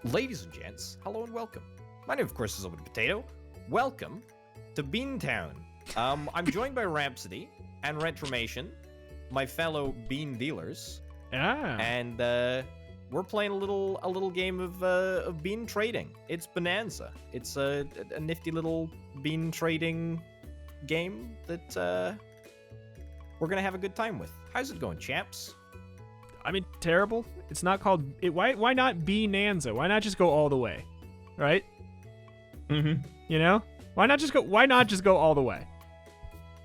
Ladies and gents, hello and welcome. My name, of course, is Open Potato. Welcome to Beantown. I'm joined by Rhapsody and Retromation, my fellow bean dealers. And we're playing a little game of bean trading. It's Bohnanza. It's a nifty little bean trading game that we're gonna have a good time with. How's it going, chaps? I mean, terrible. It's not called. Why not Bohnanza? Why not just go all the way, right? Mm-hmm. You know, why not just go all the way?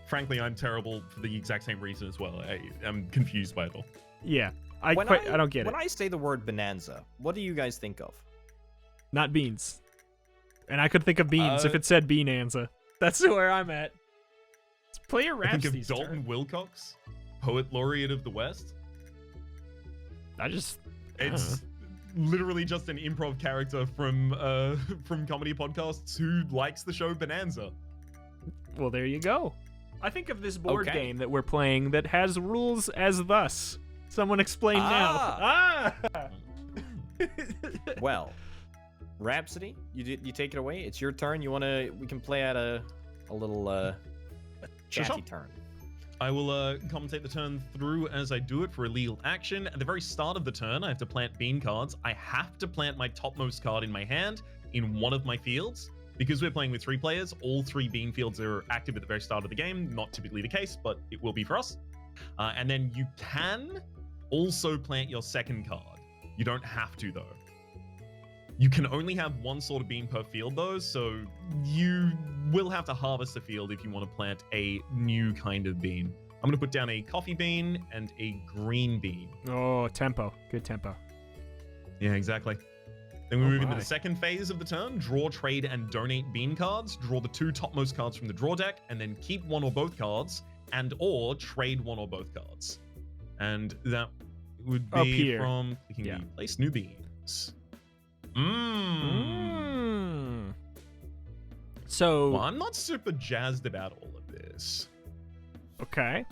Frankly, I'm terrible for the exact same reason as well. I'm confused by it all. Yeah, I don't get it. When I say the word Bohnanza, what do you guys think of? Not beans. And I could think of beans if it said Bohnanza. That's where I'm at. Let's play a I think Rhapsody's of Dalton turn. Wilcox, poet laureate of the West. It's literally just an improv character from comedy podcasts who likes the show Bohnanza. Well, there you go. I think of this board Okay. game that we're playing that has rules as thus. Someone explain now. Well, Rhapsody, you take it away. It's your turn. We can play at a little a chatty Sure. turn. I will commentate the turn through as I do it for a legal action. At the very start of the turn, I have to plant bean cards. I have to plant my topmost card in my hand in one of my fields. Because we're playing with 3 players, all 3 bean fields are active at the very start of the game. Not typically the case, but it will be for us. And then you can also plant your second card. You don't have to, though. You can only have one sort of bean per field, though, so you will have to harvest a field if you want to plant a new kind of bean. I'm going to put down a coffee bean and a green bean. Oh, tempo. Good tempo. Yeah, exactly. Then we move into my. the second phase of the turn. Draw, trade, and donate bean cards. Draw the 2 topmost cards from the draw deck, and then keep one or both cards, and or trade one or both cards. And that would Up be here. from clicking Yeah. the place new beans. So, Well, I'm not super jazzed about all of this. okay.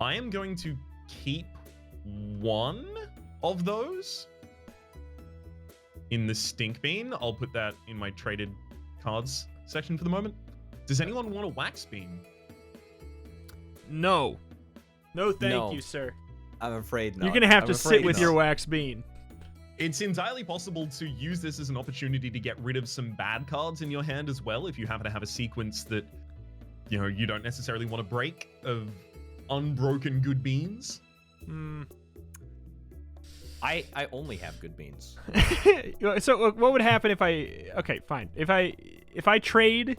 I am going to keep one of those in the stink bean. I'll put that in my traded cards section for the moment. Does anyone want a wax bean? No. No, thank No. you, sir. I'm afraid not. You're going to have I'm to sit afraid with not. your wax bean. It's entirely possible to use this as an opportunity to get rid of some bad cards in your hand as well, if you happen to have a sequence that, you know, you don't necessarily want to break of unbroken good beans. I only have good beans. So what would happen if I... Okay, fine. If I trade,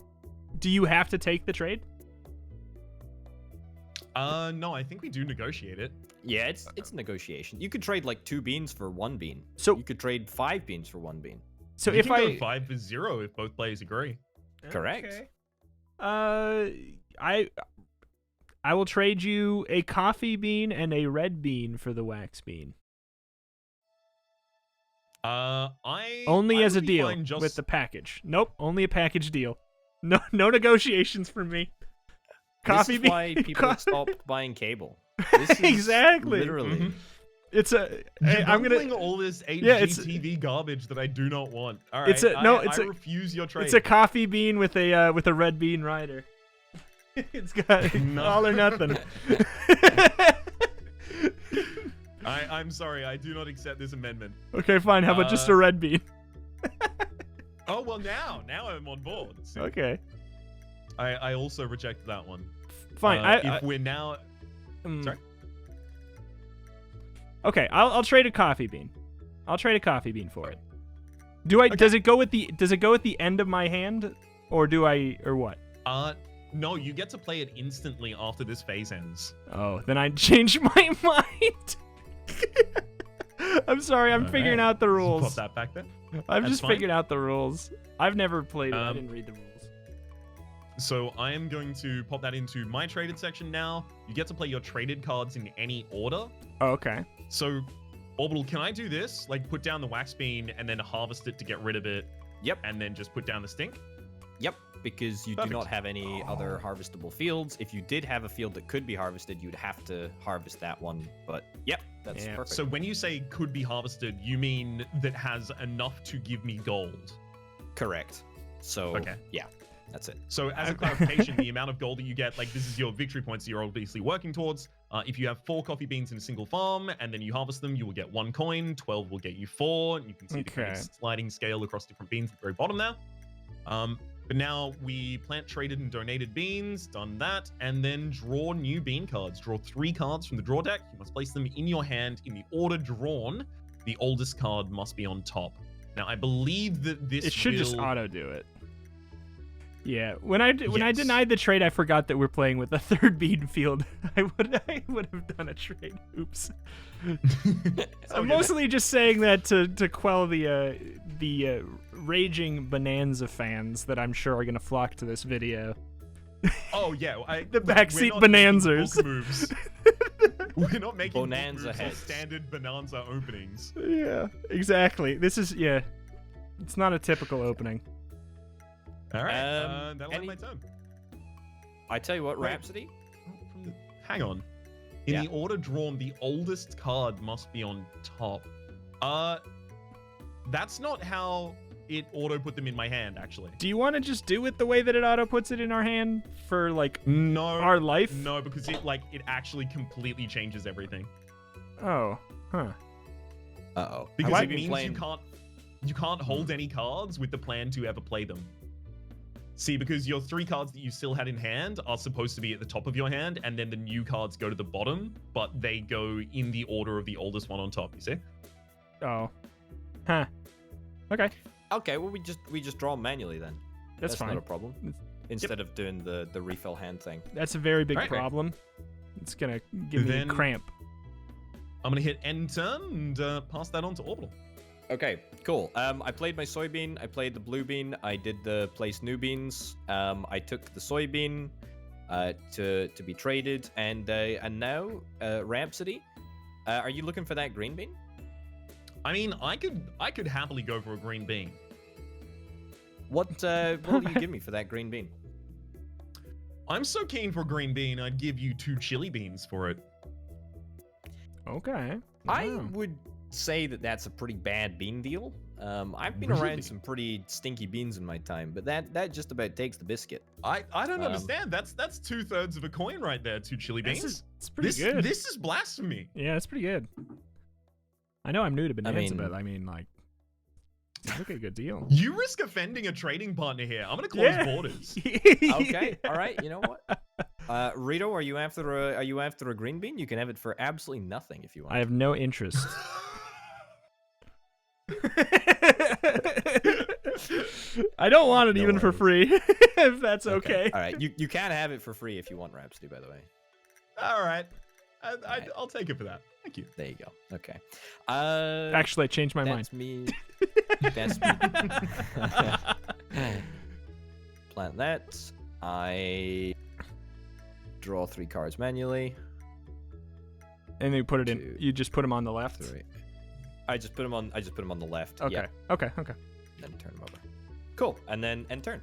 do you have to take the trade? No, I think we do negotiate it. Yeah, it's a negotiation. You could trade like 2 beans for 1 bean. So- you could trade 5 beans for 1 bean. So You if can I... go 5 for 0 if both players agree. Correct. Okay. I will trade you a coffee bean and a red bean for the wax bean. Only I as a would be deal fine just- with the package. Nope, only a package deal. No negotiations from me. Coffee this is bean. why people stopped buying cable. This is Exactly. Literally. Mhm. It's a. You're I'm gonna. bundling all this Yeah, it's- HGTV garbage that I do not want. All right, It's a- no, it's I a- refuse your trade. It's a coffee bean with a red bean rider. It's got No. all or nothing. I'm sorry, I do not accept this amendment. Okay, fine. How about just a red bean? Oh well, now I'm on board. So Okay, I also reject that one. fine. If we're now, sorry. Okay, I'll trade a coffee bean. I'll trade a coffee bean for it. Do I? Okay. Does it go at the end of my hand, or do I? Or what? No, you get to play it instantly after this phase ends. Oh, then I changed my mind. I'm sorry. I'm All figuring right. out the Pop rules. that back there. I've That's just fine. figured out the rules. I've never played it. I Um, didn't read the rules. So I am going to pop that into my traded section now. You get to play your traded cards in any order. Oh, okay. So, Orbital, can I do this? Like, put down the wax bean and then harvest it to get rid of it, Yep. and then just put down the stink? Yep, because you Perfect. do not have any other harvestable fields. If you did have a field that could be harvested, you'd have to harvest that one. But yep, that's Yeah. perfect. So when you say could be harvested, you mean that has enough to give me gold? Correct. So Okay. yeah, that's it. So as a clarification, the amount of gold that you get, like this is your victory points you're obviously working towards. If you have 4 coffee beans in a single farm and then you harvest them, you will get 1 coin. 12 will get you 4. And you can see the kind of Okay. sliding scale across different beans at the very bottom there. But now we plant, traded, and donated beans. Done that, and then draw new bean cards. Draw 3 cards from the draw deck. You must place them in your hand in the order drawn. The oldest card must be on top. Now I believe that this It should just will- auto do it. Yeah, when I Yes. denied the trade, I forgot that we're playing with a third bean field. I would have done a trade. Oops. I'm mostly just saying that to quell the raging Bohnanza fans that I'm sure are gonna flock to this video. Oh yeah, The we're backseat not making Bonanzas. book moves. We're not making book Bonanza moves or heads. standard Bonanza openings. Yeah, exactly. This is it's not a typical opening. All right, that'll any- end my turn. I tell you what, Wait. Rhapsody. Hang on. In Yeah. the order drawn, the oldest card must be on top. That's not how it auto put them in my hand, actually. Do you want to just do it the way that it auto puts it in our hand for like No. our life? No, because it actually completely changes everything. Oh, huh. Uh-oh. Because Have it you been means playing- you can't hold any cards with the plan to ever play them. See, because your 3 cards that you still had in hand are supposed to be at the top of your hand, and then the new cards go to the bottom, but they go in the order of the oldest one on top, you see? Oh, huh. Okay, Okay, well we just draw 'em manually then. that's fine. not a problem. Instead of doing the refill hand thing. That's a very big Right. problem. It's gonna give me a Then- cramp. I'm going to hit end turn and pass that on to Orbital. Okay, cool. I played my soybean. I played the blue bean. I did the place new beans. I took the soybean to be traded, and now Rhapsody. Are you looking for that green bean? I mean, I could happily go for a green bean. What will you give me for that green bean? I'm so keen for a green bean, I'd give you 2 chili beans for it. Okay. I Wow. would say that that's a pretty bad bean deal. I've been Really? around some pretty stinky beans in my time, but that just about takes the biscuit. I don't Um, understand. That's 2/3 of a coin right there, 2 chili beans. It's pretty good. This is blasphemy. Yeah, it's pretty good. I know I'm new to Bonanza, mean- but I mean, like, it's like a good deal. You risk offending a trading partner here. I'm gonna close Yeah. borders. Okay, all right. You know what? Rito, are you after a green bean? You can have it for absolutely nothing if you want. I have no interest. I don't want it No even for worries. free, if that's okay. All right. You can have it for free if you want Rhapsody, by the way. All right. Alright. I'll take it for that. Thank you. There you go. Okay. Actually, I changed my mind. That's me. That's me. Plant that. I draw 3 cards manually. And you put it in. 2, You just put them on the left. 3. I just put them on the left. Okay. Yeah. Okay. Then turn them over. Cool. And then end turn.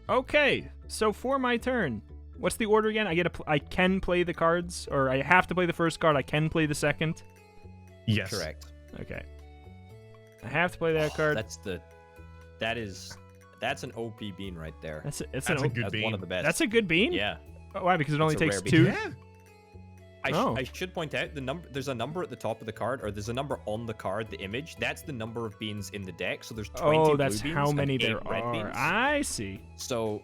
Okay. So for my turn, what's the order again? I can play the cards, or I have to play the first card. I can play the second. Yes. Correct. Okay. I have to play that card. That's an OP bean right there. That's That's a good That's bean. one of the best. That's a good bean. Yeah. Oh, why? Because it only It's a takes rare bean. 2. Yeah. I should point out there's a number at the top of the card, or there's a number on the card, the image. That's the number of beans in the deck. So there's 20 Oh, blue that's beans how and many 8 there red are. beans. I see. So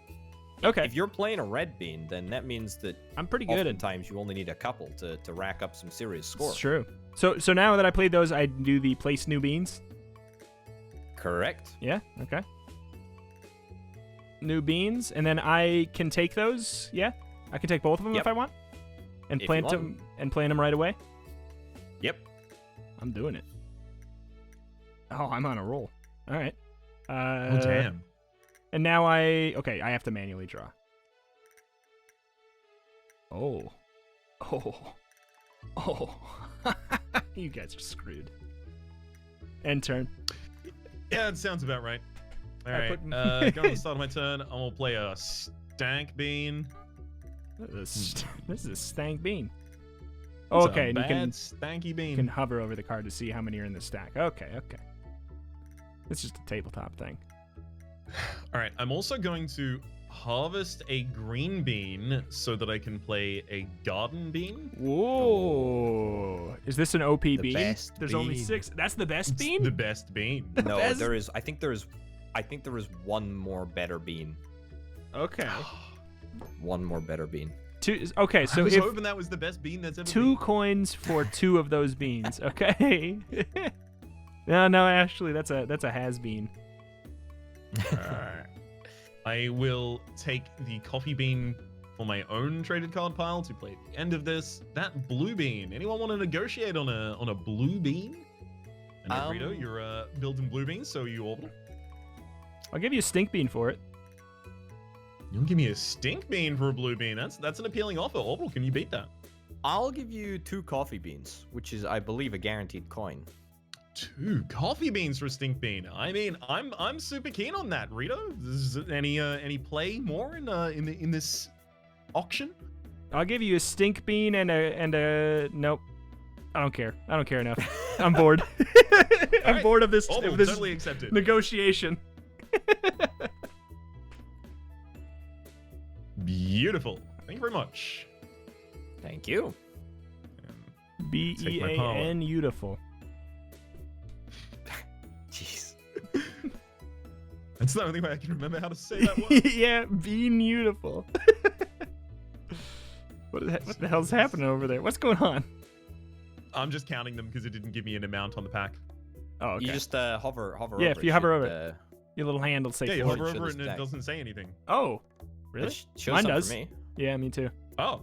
Okay. if you're playing a red bean, then that means that I'm pretty good at. oftentimes you only need a couple to rack up some serious score. It's true. So now that I played those, I do the place new beans. Correct. Yeah. Okay. New beans, and then I can take those. Yeah, I can take both of them Yep. if I want, and If you plant want them right away. Yep. I'm doing it. Oh, I'm on a roll. All right. Oh damn. And now I have to manually draw. Oh. You guys are screwed. End turn. Yeah, it sounds about right. All right. Going to the start of my turn, I'm gonna play a stank bean. This is a stank bean. It's Okay, a and you bad stanky bean. you can hover over the card to see how many are in the stack. Okay. It's just a tabletop thing. All right. I'm also going to harvest a green bean so that I can play a garden bean. Whoa! Is this an OP bean? best There's only bean. 6. That's the best It's bean. the best bean. No, Best- there is. I think there is one more better bean. Okay. One more better bean. Okay, I so was if hoping that was the best bean that's ever 2 been. coins for 2 of those beans, okay? No, actually, that's a has been. Alright. I will take the coffee bean for my own traded card pile to play at the end of this. That blue bean. Anyone want to negotiate on a blue bean? And Rito, you're building blue beans, so you orbital. I'll give you a stink bean for it. You'll give me a stink bean for a blue bean. That's an appealing offer. Orbital, can you beat that? I'll give you 2 coffee beans, which is, I believe, a guaranteed coin. 2 coffee beans for a stink bean. I mean, I'm super keen on that. Rito, is any play more in this auction? I'll give you a stink bean and a nope. I don't care. I don't care enough. I'm bored. I'm Alright. bored of this Orbital, this totally accepted. negotiation. Beautiful. Thank you very much. Thank you. Take my power. BEAN beautiful. Jeez. That's the only way I can remember how to say that word. Yeah, bean beautiful. What the hell's happening over there? What's going on? I'm just counting them because it didn't give me an amount on the pack. Oh, okay. You just hover over. Yeah, if it, you hover should, over it. Your little hand will say Yeah, you forward. hover should over it and stack. it doesn't say anything. Oh, really? It shows Mine some does. for me. Yeah, me too. Oh.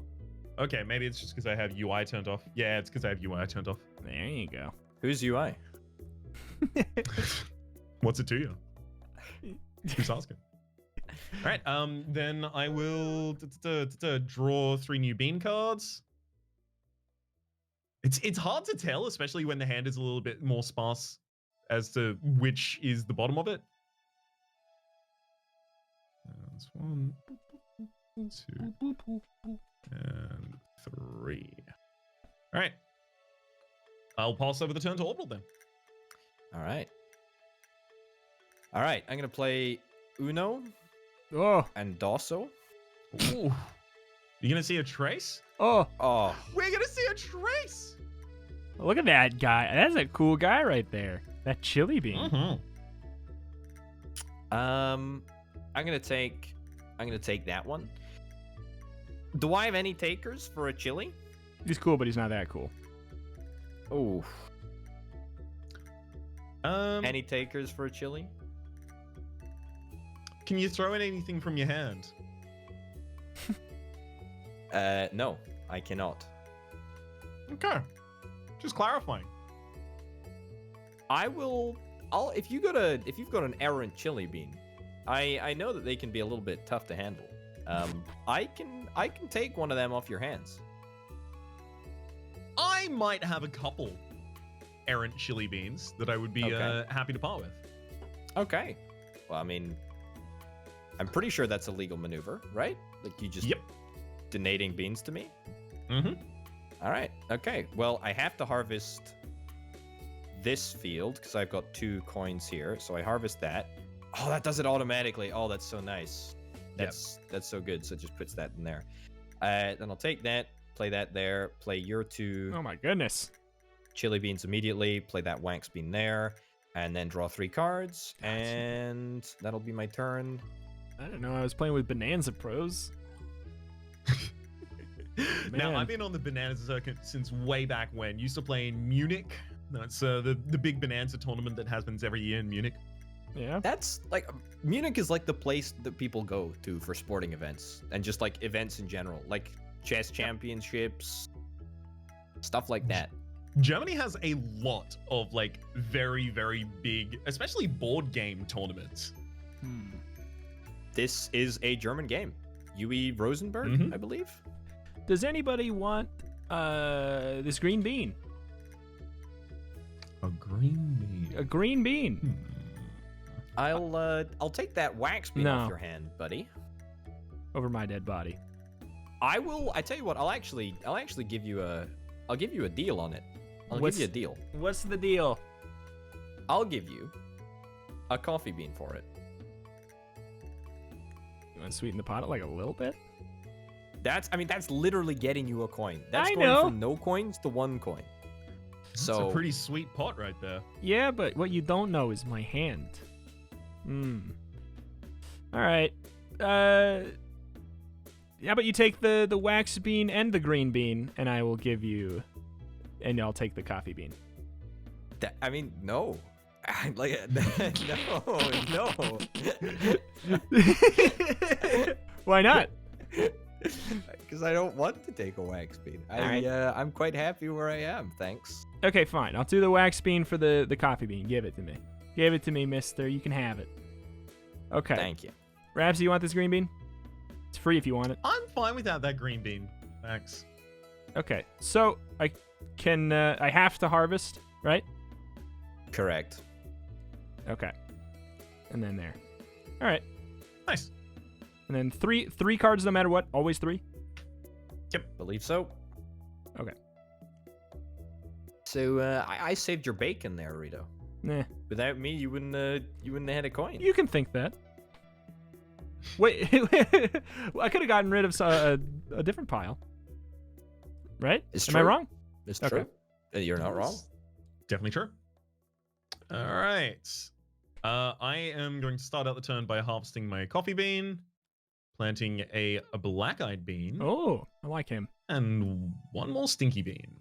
Okay, maybe it's just because I have UI turned off. Yeah, it's because I have UI turned off. There you go. Who's UI? What's it to you? Who's asking? All right, then I will draw 3 new bean cards. It's hard to tell, especially when the hand is a little bit more sparse as to which is the bottom of it. That's 1, 2, and 3. All right. I'll pass over the turn to Orbital then. All right. All right. I'm gonna play Uno Oh, and Dosso. Ooh. You gonna see a trace? oh, Oh, We're gonna see a trace. look at that guy. That's a cool guy right there. That chili bean. Mm-hmm. I'm gonna take that one. Do I have any takers for a chili? He's cool, but he's not that cool. Oh, Any? any takers for a chili? Can you throw in anything from your hand? No, I cannot. Okay. Just clarifying. If you've got an errant chili bean, I know that they can be a little bit tough to handle. I can take one of them off your hands. I might have a couple errant chili beans that I would be Okay. happy to part with. Okay. Well, I mean, I'm pretty sure that's a legal maneuver, right? Like you just Yep. donating beans to me? Mm-hmm. All right. Okay. Well, I have to harvest this field because I've got 2 coins here. So I harvest that. Oh, that does it automatically. Oh, that's so nice. That's so good. So it just puts that in there. Then I'll take that, play that there, play your 2 Oh my goodness. chili beans immediately, play that wanks bean there, and then draw 3 cards, and that'll be my turn. I don't know. I was playing with Bonanza Pros. Now, Man. I've been on the Bonanza circuit since way back when. Used to play in Munich. That's the big Bonanza tournament that happens every year in Munich. Yeah. That's like Munich is like the place that people go to for sporting events and just like events in general, like chess championships, stuff like that. Germany has a lot of like very, very big, especially board game tournaments. This is a German game. UE Rosenberg, Mhm. I believe. Does anybody want this green bean? A green bean. A green bean. I'll take that wax bean No. off your hand, buddy. Over my dead body. I tell you what, I'll actually give you a deal on it. I'll What's- give you a deal. What's the deal? I'll give you a coffee bean for it. You want to sweeten the pot like a little bit? That's literally getting you a coin. That's I going know. from no coins to 1 coin. It's So a pretty sweet pot right there. Yeah, but what you don't know is my hand. All right. How about you take the wax bean and the green bean, and I will give you, and I'll take the coffee bean. no. No. Why not? Because I don't want to take a wax bean. Alright. I'm quite happy where I am, thanks. Okay, fine. I'll do the wax bean for the coffee bean. Give it to me. Give it to me, mister. You can have it. Okay. Thank you. Rabs, you want this green bean? It's free if you want it. I'm fine without that green bean. Thanks. Okay. So I can I have to harvest, right? Correct. Okay. And then there. All right. Nice. And then three cards no matter what. Always 3. Believe so. Okay. So I saved your bacon there, Rito. Nah. Without me, you wouldn't have had a coin. You can think that. Wait. I could have gotten rid of a different pile. Right? It's Am I true. wrong? It's Okay. true. You're not wrong. Definitely true. All right. I am going to start out the turn by harvesting my coffee bean, planting a black-eyed bean, Oh, I like him. and 1 more stinky bean.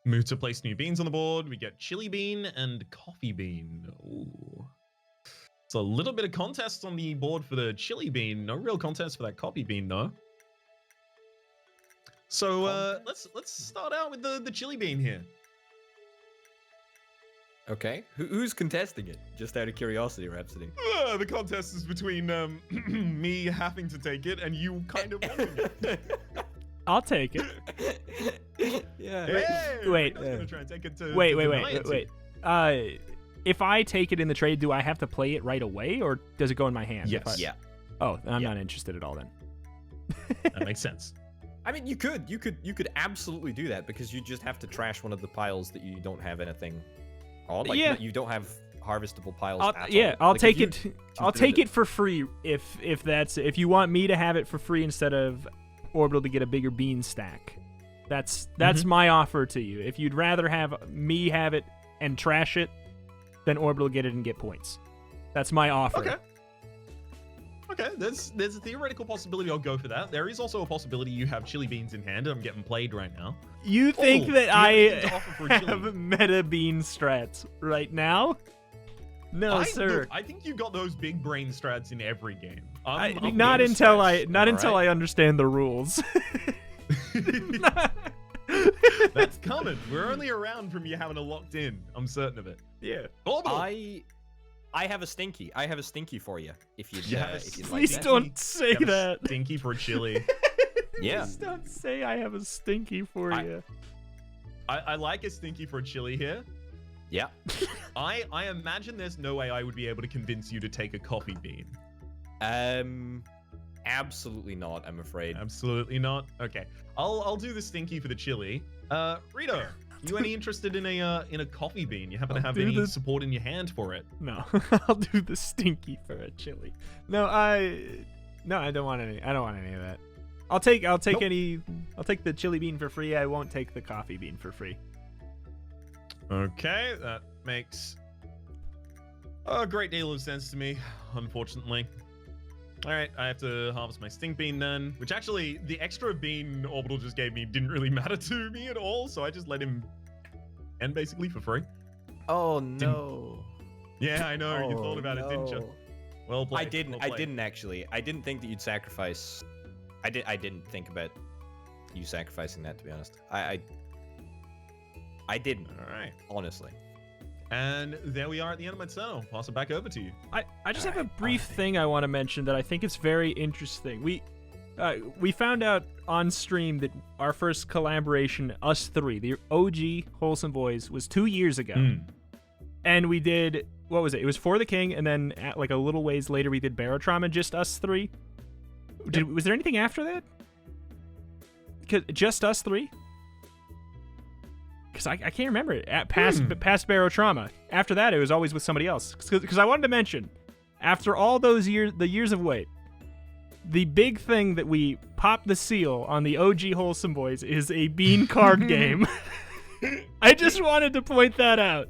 Move to place new beans on the board. We get chili bean and coffee bean. Ooh. It's a little bit of contest on the board for the chili bean. No real contest for that coffee bean, though. So let's start out with the chili bean here. Okay. Who's contesting it? Just out of curiosity, Rhapsody. The contest is between me having to take it and you kind of wanting it. I'll take it. Yeah. Hey, Wait. Rita's gonna try and take it to Wait. to deny it to you. If I take it in the trade, do I have to play it right away, or does it go in my hand? Yes. If I- Yeah. Oh, then I'm Yeah. not interested at all then. That makes sense. I mean, you could absolutely do that because you just have to trash one of the piles that you don't have anything on. Like, Yeah. you don't have harvestable piles. I'll, at yeah, all. I'll Like, take if you it. I'll considered take it for free if you want me to have it for free instead of Orbital to get a bigger bean stack. That's my offer to you. If you'd rather have me have it and trash it, then Orbital get it and get points. That's my offer. Okay, there's a theoretical possibility I'll go for that. There is also a possibility you have chili beans in hand and I'm getting played right now. You think Oh, that do you have I anything to offer for chili? have meta bean strats right now? No, sir. Look, I think you got those big brain strats in every game. Not until I Alright. understand the rules. That's coming. We're only around from you having it locked in. I'm certain of it. Yeah. Orbital. I have a stinky. I have a stinky for you. If you'd, Yes. if you'd like Please that. don't say Have a that. Stinky for chili. Yeah. Please don't say I have a stinky for you. I like a stinky for chili here. Yeah. I imagine there's no way I would be able to convince you to take a coffee bean. Absolutely not. I'm afraid. Absolutely not. Okay, I'll do the stinky for the chili. Rito, you any interested in a coffee bean? You happen to I'll have do any the- support in your hand for it? No, I'll do the stinky for a chili. No, I don't want any. I don't want any of that. I'll take Nope. I'll take the chili bean for free. I won't take the coffee bean for free. Okay, that makes a great deal of sense to me, unfortunately. All right, I have to harvest my stink bean then, which actually, the extra bean Orbital just gave me didn't really matter to me at all, so I just let him end basically for free. Oh no. Yeah, I know, you thought about it, didn't you? no. Well played. I didn't. well I played. didn't actually. I didn't think that you'd sacrifice. I didn't think about you sacrificing that. To be honest, I didn't. All right. Honestly. And there we are at the end of my turn. I'll pass it back over to you. I just have a Alright, brief thing I want to mention that I think is very interesting. We found out on stream that our first collaboration, us three, the OG Wholesome Boys, was 2 years ago. Hmm. And we did what was it? It was For the King, and then like a little ways later we did Barotrauma, just us three. Was there anything after that? Just us three? Because I can't remember it. Past Barotrauma. After that, it was always with somebody else. Because I wanted to mention, after all those years, the years of wait, the big thing that we popped the seal on the OG Wholesome Boys is a bean card game. I just wanted to point that out.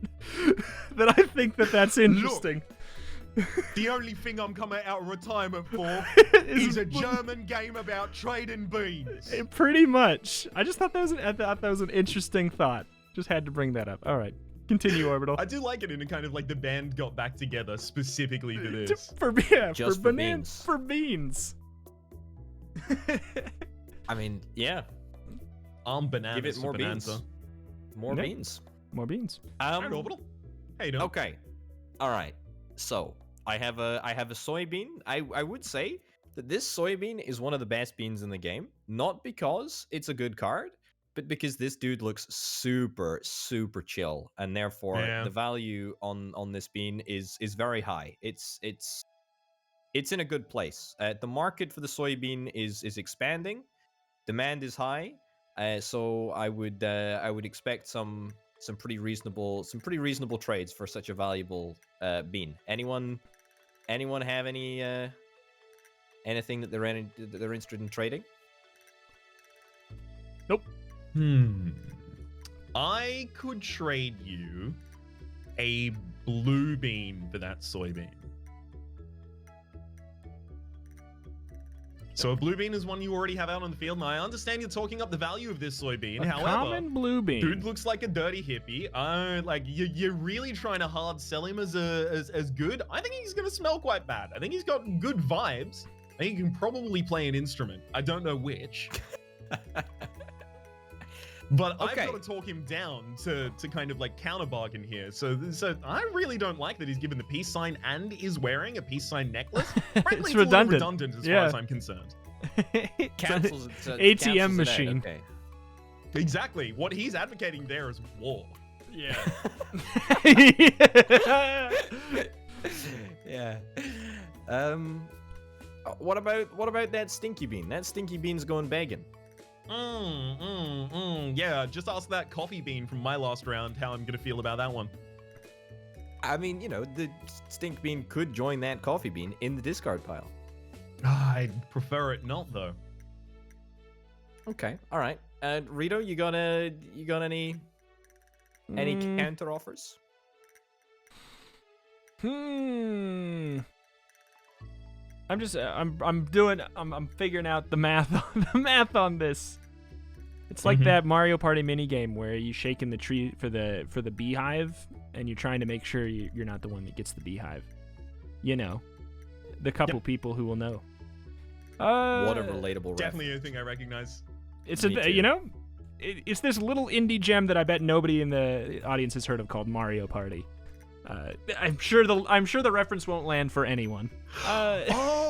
That I think that's interesting. Look, the only thing I'm coming out of retirement for is a German game about trading beans. Pretty much. I just thought that was an interesting thought. Just had to bring that up. All right. Continue, Orbital. I do like it in a kind of like the band got back together specifically for this. For beans. For beans. I mean, yeah. Bananas. Give it more Bonanza. beans. More beans. More beans. Alright, Orbital. How you doing? Okay. All right. So I have a soybean. I would say that this soybean is one of the best beans in the game, not because it's a good card, but because this dude looks super chill, and therefore the value on this bean is very high. It's in a good place. The market for the soybean is expanding. Demand is high. So I would expect some pretty reasonable trades for such a valuable bean. Anyone have anything that they're interested in trading? Nope. I could trade you a blue bean for that soybean. So a blue bean is one you already have out on the field, and I understand you're talking up the value of this soybean. However, common blue bean. Dude looks like a dirty hippie. Like you're really trying to hard sell him as good. I think he's gonna smell quite bad. I think he's got good vibes. I think he can probably play an instrument. I don't know which. But okay. I've got to talk him down to kind of like counter bargain here. So I really don't like that he's given the peace sign and is wearing a peace sign necklace. Frankly, it's redundant as far as I'm concerned. Cancels ATM machine. Okay. Exactly. What he's advocating there is war. Yeah. Yeah. What about that stinky bean? That stinky bean's going begging. Yeah, just ask that coffee bean from my last round how I'm gonna feel about that one. I mean, the stink bean could join that coffee bean in the discard pile. I'd prefer it not, though. Okay, all right. Rito, you got any counter offers? I'm figuring out the math on this. It's like that Mario Party mini game where you shaking the tree for the beehive, and you're trying to make sure you're not the one that gets the beehive. The couple people who will know. What a relatable Definitely a thing I recognize. It's it's this little indie gem that I bet nobody in the audience has heard of called Mario Party. I'm sure the reference won't land for anyone.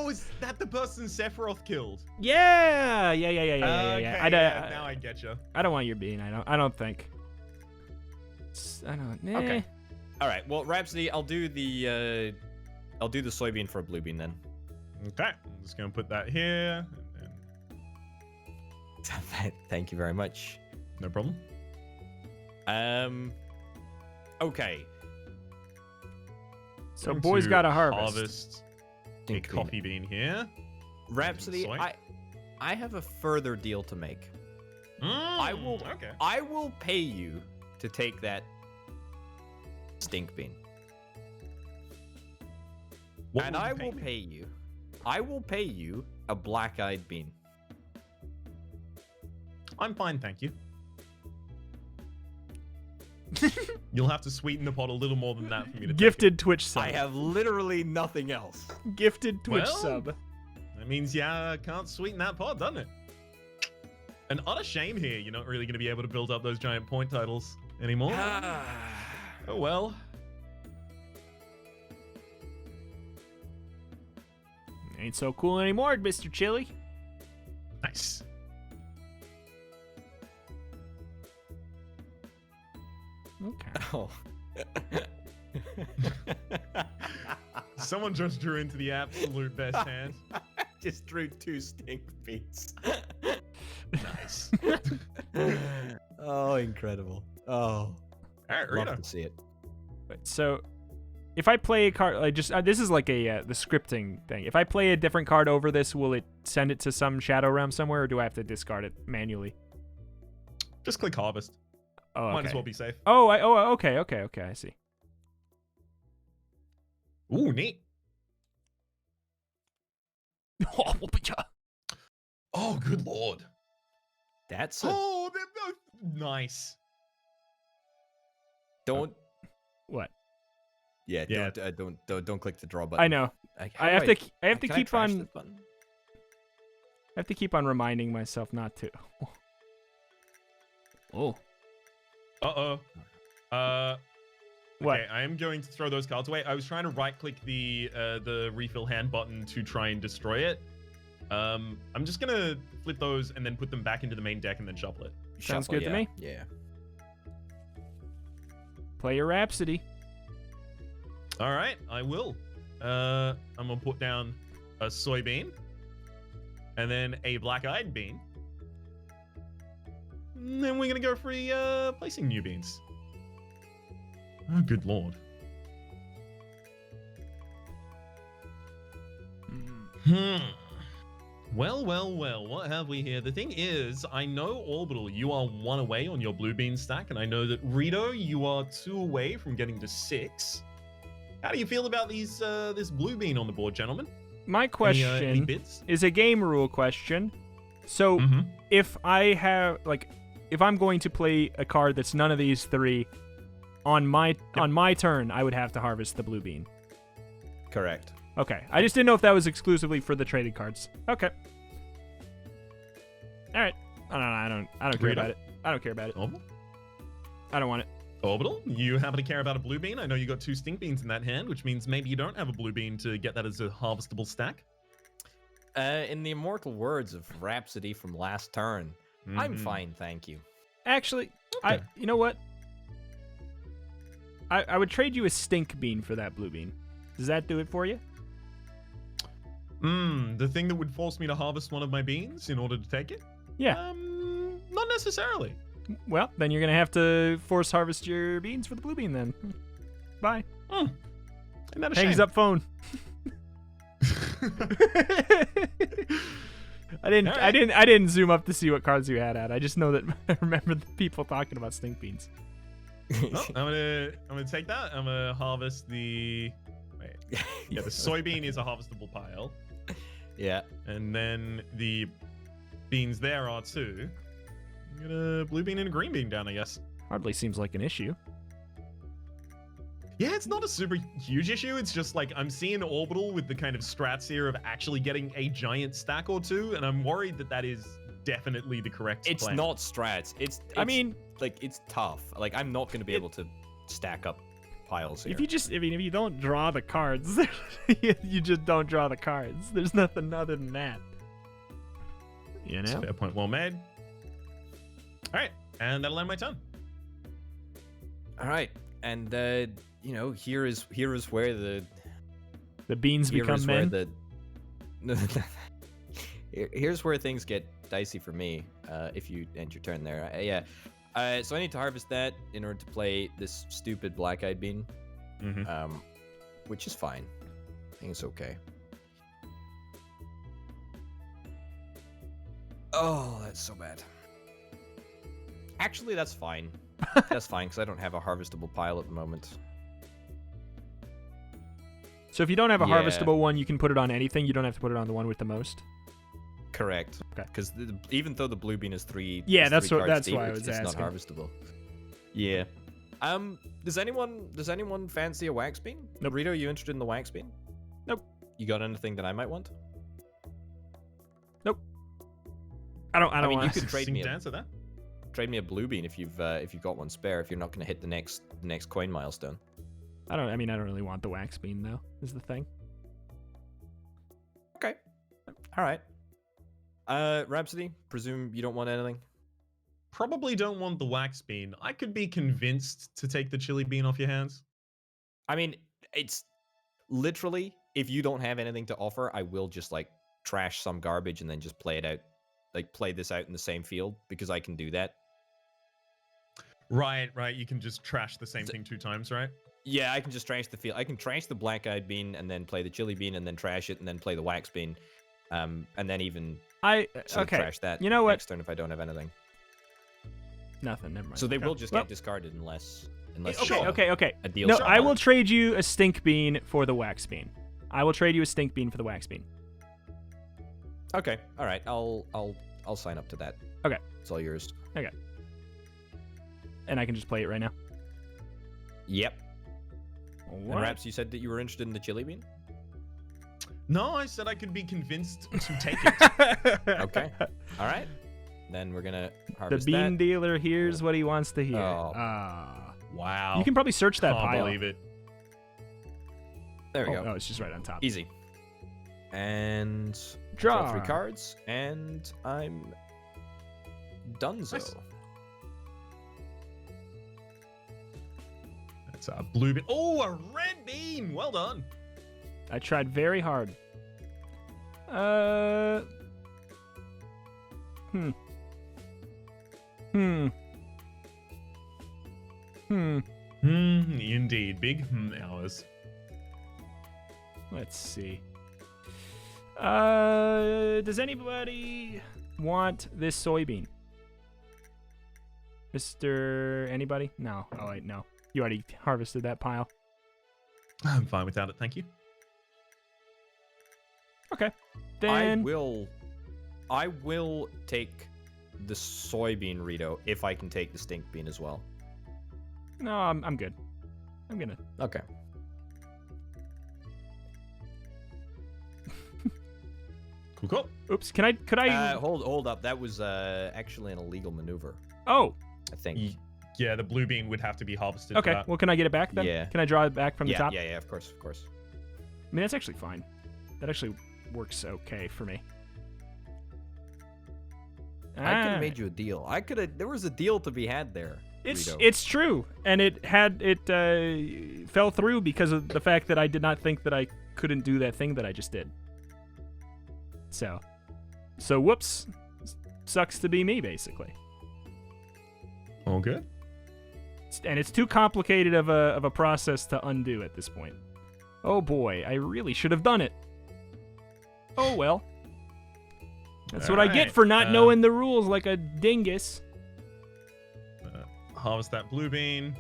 Is that the person Sephiroth killed? Yeah. Okay, now I get you. I don't want your bean. I don't think. Okay. All right. Well, Rhapsody, I'll do the soybean for a blue bean then. Okay. I'm just gonna put that here. Thank you very much. No problem. Okay. So boys got a harvest a coffee bean here. Rhapsody, I have a further deal to make. I will pay you to take that stink bean. And I will pay you a black-eyed bean. I'm fine, thank you. You'll have to sweeten the pot a little more than that for me to Gifted Twitch sub. I have literally nothing else. Gifted Twitch sub. That means can't sweeten that pot, doesn't it? An utter shame here. You're not really going to be able to build up those giant point titles anymore. Oh well. Ain't so cool anymore, Mr. Chili. Nice. Okay. Oh. Someone just drew into the absolute best hand. Just drew 2 stink beats. Nice. Oh, incredible. Oh, All right, love Rito. to see it. Right, so if I play a card, like just this is like a the scripting thing. If I play a different card over this, will it send it to some shadow realm somewhere, or do I have to discard it manually? Just click harvest. Oh, okay. Might as well be safe. Oh, okay. I see. Ooh, neat. Oh, good lord. That's a Oh, they're both nice. don't. What? Yeah, Yeah. don't click the draw button. I know. Like, I how have do to. I have to can keep trash on. this button? I have to keep on reminding myself not to. Oh. Uh-oh. What? Okay, I am going to throw those cards away. I was trying to right-click the refill hand button to try and destroy it. I'm just gonna flip those and then put them back into the main deck and then shuffle it. Sounds Shuffle, good to yeah, me. Yeah. Play your Rhapsody. All right, I will. I'm gonna put down a soybean and then a black-eyed bean. And then we're gonna go for placing new beans. Oh, good lord. Well, what have we here? The thing is, I know Orbital, you are 1 away on your blue bean stack, and I know that Rito, you are 2 away from getting to 6. How do you feel about these this blue bean on the board, gentlemen? My Any question bids? is a game rule question. So Mhm. if I have if I'm going to play a card that's none of these 3 on my turn, I would have to harvest the blue bean. Correct. Okay. I just didn't know if that was exclusively for the traded cards. Okay. All right. I don't care Rito? about it. I don't care about it. Orbital? I don't want it. Orbital, you happen to care about a blue bean? I know you got 2 stink beans in that hand, which means maybe you don't have a blue bean to get that as a harvestable stack. In the immortal words of Rhapsody from last turn, I'm Mhm. fine, thank you. Actually, Okay. you know what? I would trade you a stink bean for that blue bean. Does that do it for you? The thing that would force me to harvest one of my beans in order to take it? Yeah. Not necessarily. Well, then you're gonna have to force harvest your beans for the blue bean then. Bye. Isn't that a Hangs shame? up phone. I didn't zoom up to see what cards you had at. I just know that I remember the people talking about stink beans. Well, I'm gonna take that. I'm gonna harvest the. Wait. Yeah, the soybean is a harvestable pile, Yeah. and then the beans there are too. I'm gonna blue bean and a green bean down, I guess. Hardly seems like an issue. Yeah, it's not a super huge issue. It's just like I'm seeing Orbital with the kind of strats here of actually getting a giant stack or 2, and I'm worried that that is definitely the correct It's plan. not strats. It's I mean, like it's tough. Like I'm not going to be able to stack up piles here. if you don't draw the cards, you just don't draw the cards. There's nothing other than that. You know? Fair point, well made. All right, and that'll end my turn. All right, and here is where the beans here become is where men. here's where things get dicey for me. If you end your turn there, so I need to harvest that in order to play this stupid black-eyed bean, which is fine. I think it's okay. Oh, that's so bad. Actually, that's fine. That's fine, because I don't have a harvestable pile at the moment. So if you don't have a Yeah. harvestable one, you can put it on anything. You don't have to put it on the one with the most. Correct. Okay. Because even though the blue bean is 3, Yeah, is that's 3 what- cards that's deep, why I it's was not asking. harvestable. Yeah. Does anyone fancy a wax bean? Nope. Rito, you interested in the wax bean? Nope. You got anything that I might want? I don't mean, want you to. could trade me Succinct a- answer there. Trade me a blue bean if you've got one spare. If you're not going to hit the next coin milestone. I don't really want the wax bean though. Is the thing. Okay. All right. Rhapsody, presume you don't want anything. Probably don't want the wax bean. I could be convinced to take the chili bean off your hands. I mean, it's literally if you don't have anything to offer, I will just like trash some garbage and then just play it out, like play this out in the same field because I can do that. Right. You can just trash the same thing 2 times, right? Yeah, I can just trash the field. I can trash the black-eyed bean and then play the chili bean and then trash it and then play the wax bean, and then even trash that. You know what? Next turn if I don't have anything. Nothing. Never mind. So they Okay. will just get discarded unless. Okay. A deal. No, shot. I will trade you a stink bean for the wax bean. I will trade you a stink bean for the wax bean. Okay. All right. I'll sign up to that. Okay. It's all yours. Okay. And I can just play it right now. Yep. What? And Raps, you said that you were interested in the chili bean? No, I said I could be convinced to take it. Okay. All right. Then we're gonna The harvest bean that. dealer hears what he wants to hear. Oh. Wow. You can probably search that Can't pile. believe it. There we go. Oh, it's just right on top. Easy. And Draw 3 cards, and I'm donezo. Nice. That's a blue bean. Oh, a red bean. Well done. I tried very hard. Indeed. Big hours. Let's see. Does anybody want this soybean? Mr. Anybody? No. Oh, wait, no. You already harvested that pile. I'm fine without it, thank you. Okay. Then I will take the soybean Rito if I can take the stink bean as well. No, I'm good. I'm gonna. Okay. Cool. Oops. Could I? Hold up. That was actually an illegal maneuver, Oh. I think. Yeah, the blue bean would have to be harvested. for Okay. that. Well, can I get it back then? Yeah. Can I draw it back from the top? Yeah, of course. I mean, that's actually fine. That actually works okay for me. I could have made you a deal. There was a deal to be had there. Rito. It's true, and it fell through because of the fact that I did not think that I couldn't do that thing that I just did. So whoops, sucks to be me basically. All good. And it's too complicated of a process to undo at this point. Oh boy, I really should have done it. Oh well. That's what I get for not knowing the rules like a dingus. Harvest that blue bean.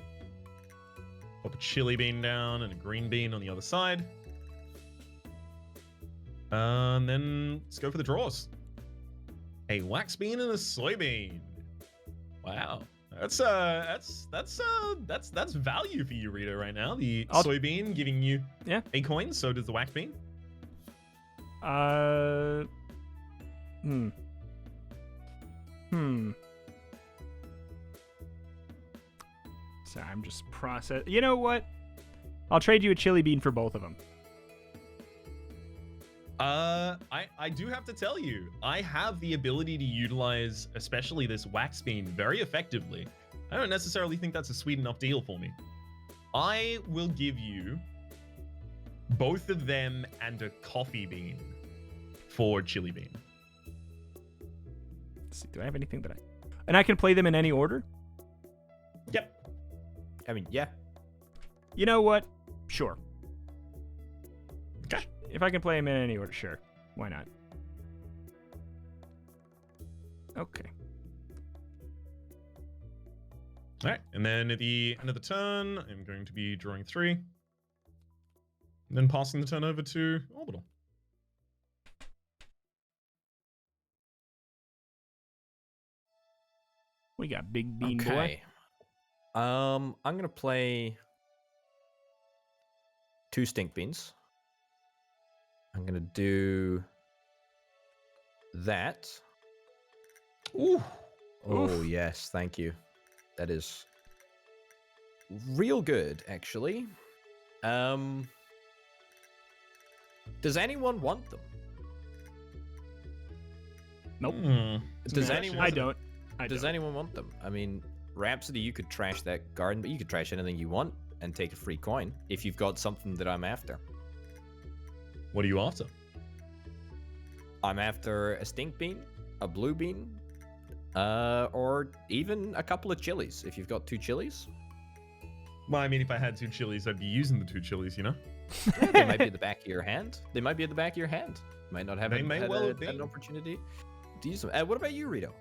Pop a chili bean down and a green bean on the other side. And then let's go for the draws. A wax bean and a soybean. Wow. That's value for you, Rito, right now. The soybean giving you a coin, so does the wax bean. Sorry, I'm just processing. You know what? I'll trade you a chili bean for both of them. I do have to tell you, I have the ability to utilize, especially this wax bean, very effectively. I don't necessarily think that's a sweet enough deal for me. I will give you both of them and a coffee bean for chili bean. Let's see, do I have anything that and I can play them in any order? Yep. I mean, yeah. You know what? Sure. Okay. If I can play them in any order, sure. Why not? Okay. All right, and then at the end of the turn, I'm going to be drawing 3. And then passing the turn over to Orbital. We got Big Bean Boy. Okay. I'm gonna play 2 stink beans. I'm gonna do that. Ooh. Oh Oof. yes, thank you. That is real good, actually. Does anyone want them? Nope. Does anyone? I don't. Does anyone want them? I mean, Rhapsody, you could trash that garden, but you could trash anything you want and take a free coin if you've got something that I'm after. What are you after? I'm after a stink bean, a blue bean, or even a couple of chilies. If you've got 2 chilies, Well, I mean, if I had 2 chilies, I'd be using the 2 chilies, you know? yeah, they might be at the back of your hand. They might be at the back of your hand. Might not have They may had well an be. opportunity to use them. What about you, Rito?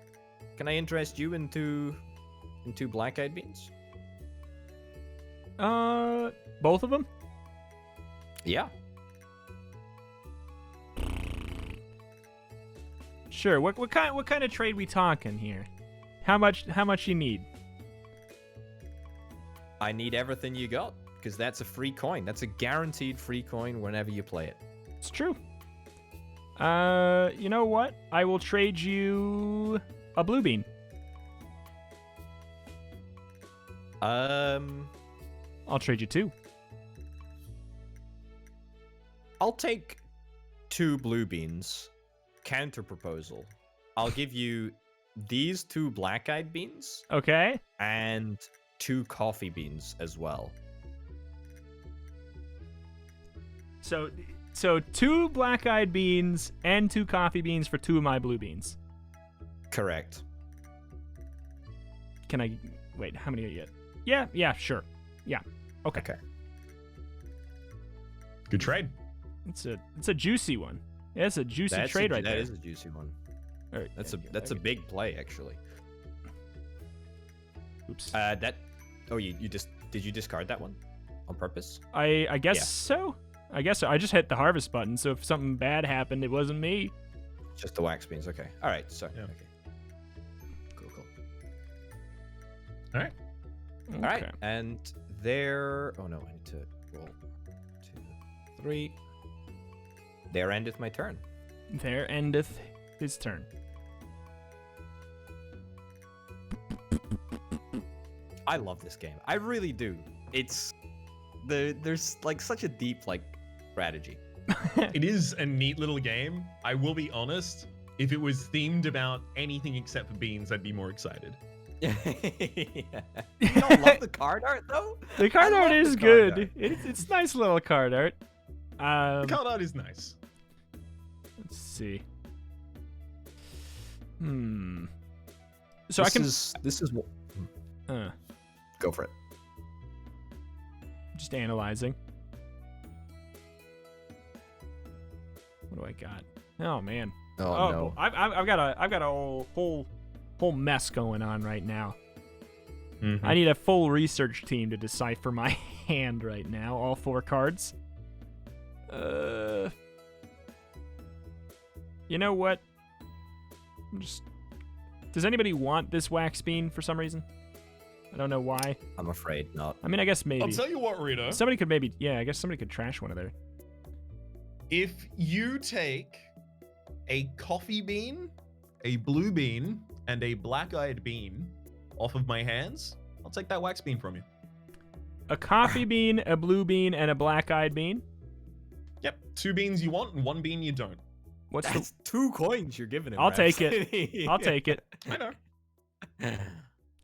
Can I interest you into black-eyed beans? Both of them? Yeah. Sure. What kind of trade we talking here? How much you need? I need everything you got, because that's a free coin. That's a guaranteed free coin whenever you play it. It's true. You know what? I will trade you a blue bean. I'll trade you 2. I'll take 2 blue beans. Counter proposal. I'll give you these 2 black-eyed beans Okay. and 2 coffee beans as well. So 2 black-eyed beans and 2 coffee beans for 2 of my blue beans. Correct. Can I wait? How many are you get? Yeah, sure. Yeah. Okay. Good trade. It's a juicy one. Yeah, it's a juicy trade right there. That is a juicy one. All right, That's a big play, actually. Oops. Did you discard that one on purpose? I guess Yeah. so. I guess so. I just hit the harvest button, so if something bad happened, it wasn't me. Just the wax beans. Okay. All right. So. Yeah. Okay. Cool. All right. Okay. All right. And there. Oh no! I need to roll 2, 3. There endeth my turn. There endeth his turn. I love this game. I really do. There's like such a deep strategy. It is a neat little game. I will be honest. If it was themed about anything except for beans, I'd be more excited. Yeah. You don't love the card art though? The card I art love is the card good. art. It's nice little card art. The card art is nice. Let's see. So I can. This is what. Go for it. Just analyzing. What do I got? Oh man. Oh, no. I've got a whole mess going on right now. Mhm. I need a full research team to decipher my hand right now. All 4 cards. You know what? Does anybody want this wax bean for some reason? I don't know why. I'm afraid not. I mean, I guess maybe. I'll tell you what, Rita. Somebody could maybe. Yeah, I guess somebody could trash one of their. If you take a coffee bean, a blue bean, and a black-eyed bean off of my hands, I'll take that wax bean from you. A coffee bean, a blue bean, and a black-eyed bean. Yep, 2 beans you want and 1 bean you don't. What's That's 2 coins you're giving him. I'll take it. Rhapsody. I'll take it. I know.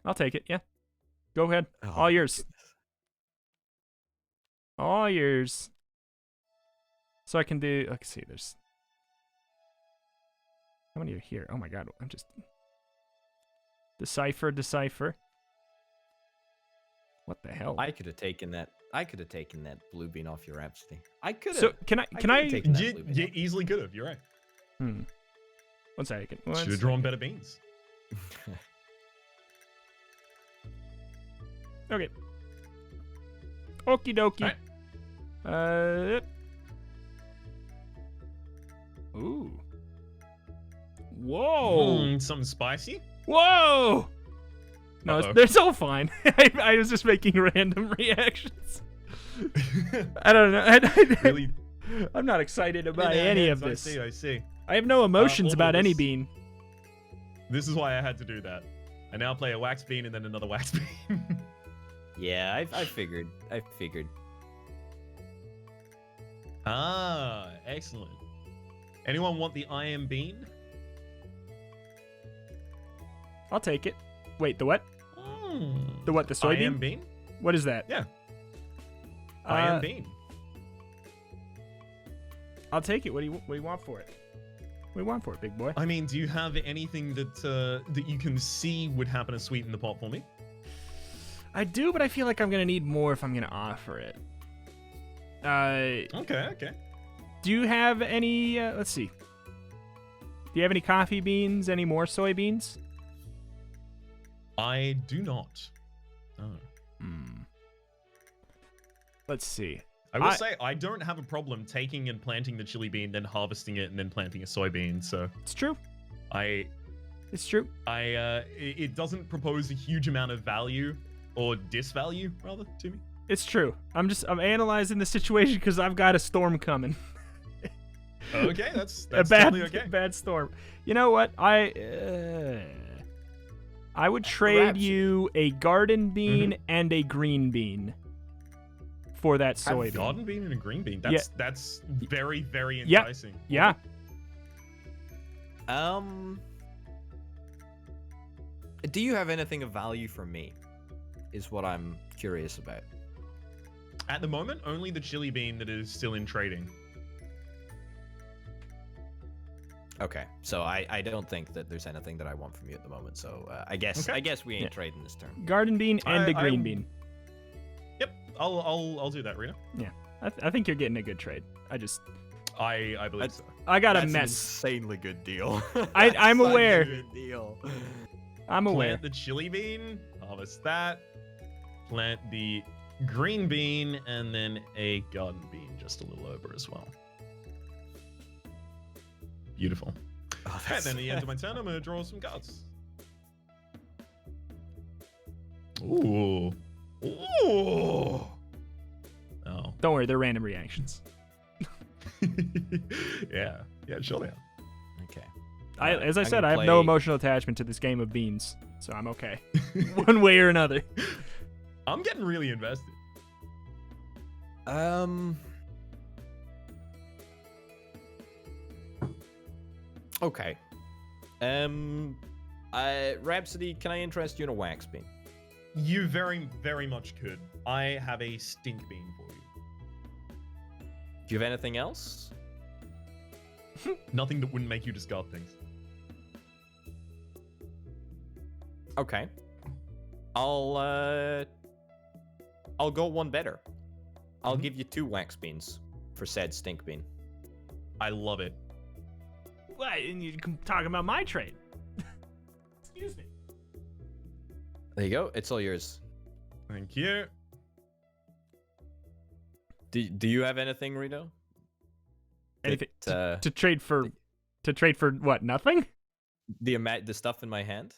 I'll take it. Yeah. Go ahead. Oh, All yours. All yours. So I can do. Let's see. There's. How many are here? Oh my god. I'm just. Decipher. What the hell? I could have taken that. Blue bean off your Rhapsody. I could have. So can I? Can I? Taken that blue bean You off. easily could have. You're right. 1 second. Should have drawn better beans. Okay. Okie dokie. Alright. Ooh. Whoa. Something spicy? Whoa. No, Uh-oh. it's all fine. I was just making random reactions. I don't know. Really? I'm not excited about Yeah, any hands, of this. I see. I have no emotions hold on, about any this- bean. This is why I had to do that. I now play a wax bean and then another wax bean. Yeah, I figured. Ah, excellent. Anyone want the I am bean? I'll take it. Wait, the what? The what? The I soybean? am bean? What is that? Yeah. I am bean. I'll take it. What do you want for it? What do you want for it, big boy? I mean, do you have anything that you can see would happen to sweeten the pot for me? I do, but I feel like I'm gonna need more if I'm gonna offer it. Okay. Do you have any? Let's see. Do you have any coffee beans? Any more soybeans? I do not. Oh. Let's see. I will say I don't have a problem taking and planting the chili bean, then harvesting it, and then planting a soybean. So It's true. It's true. It doesn't propose a huge amount of value or disvalue rather to me. It's true. I'm analyzing the situation because I've got a storm coming. Okay, that's a totally okay. bad storm. You know what? I would trade you a garden bean and a green bean for that soybean. A garden bean and a green bean. That's very, very Yep. enticing. Yeah. Do you have anything of value for me? Is what I'm curious about. At the moment, only the chili bean that is still in trading. Okay, so I don't think that there's anything that I want from you at the moment. So I guess we ain't trading this turn. Garden bean and a green bean. Yep, I'll do that, Rita. Yeah, I think you're getting a good trade. I believe so. I got a That's mess. An insanely good deal. I'm Such a aware. good deal. I'm aware. Plant the chili bean, harvest that, plant the green bean, and then a garden bean just a little over as well. Beautiful. Oh, And then at the end of my turn, I'm going to draw some cards. Ooh. Ooh. Oh. Don't worry, they're random reactions. Yeah, sure they are. Okay. As I I'm said, gonna I have no play- emotional attachment to this game of beans, so I'm okay. One way or another. I'm getting really invested. Okay. Rhapsody, can I interest you in a wax bean? You very, very much could. I have a stink bean for you. Do you have anything else? Nothing that wouldn't make you discard things. Okay. I'll go one better. I'll give you 2 wax beans for said stink bean. I love it. What? And you talking about my trade? Excuse me. There you go. It's all yours. Thank you. Do you have anything, Rito? Anything That, to trade for what? Nothing? the stuff in my hand?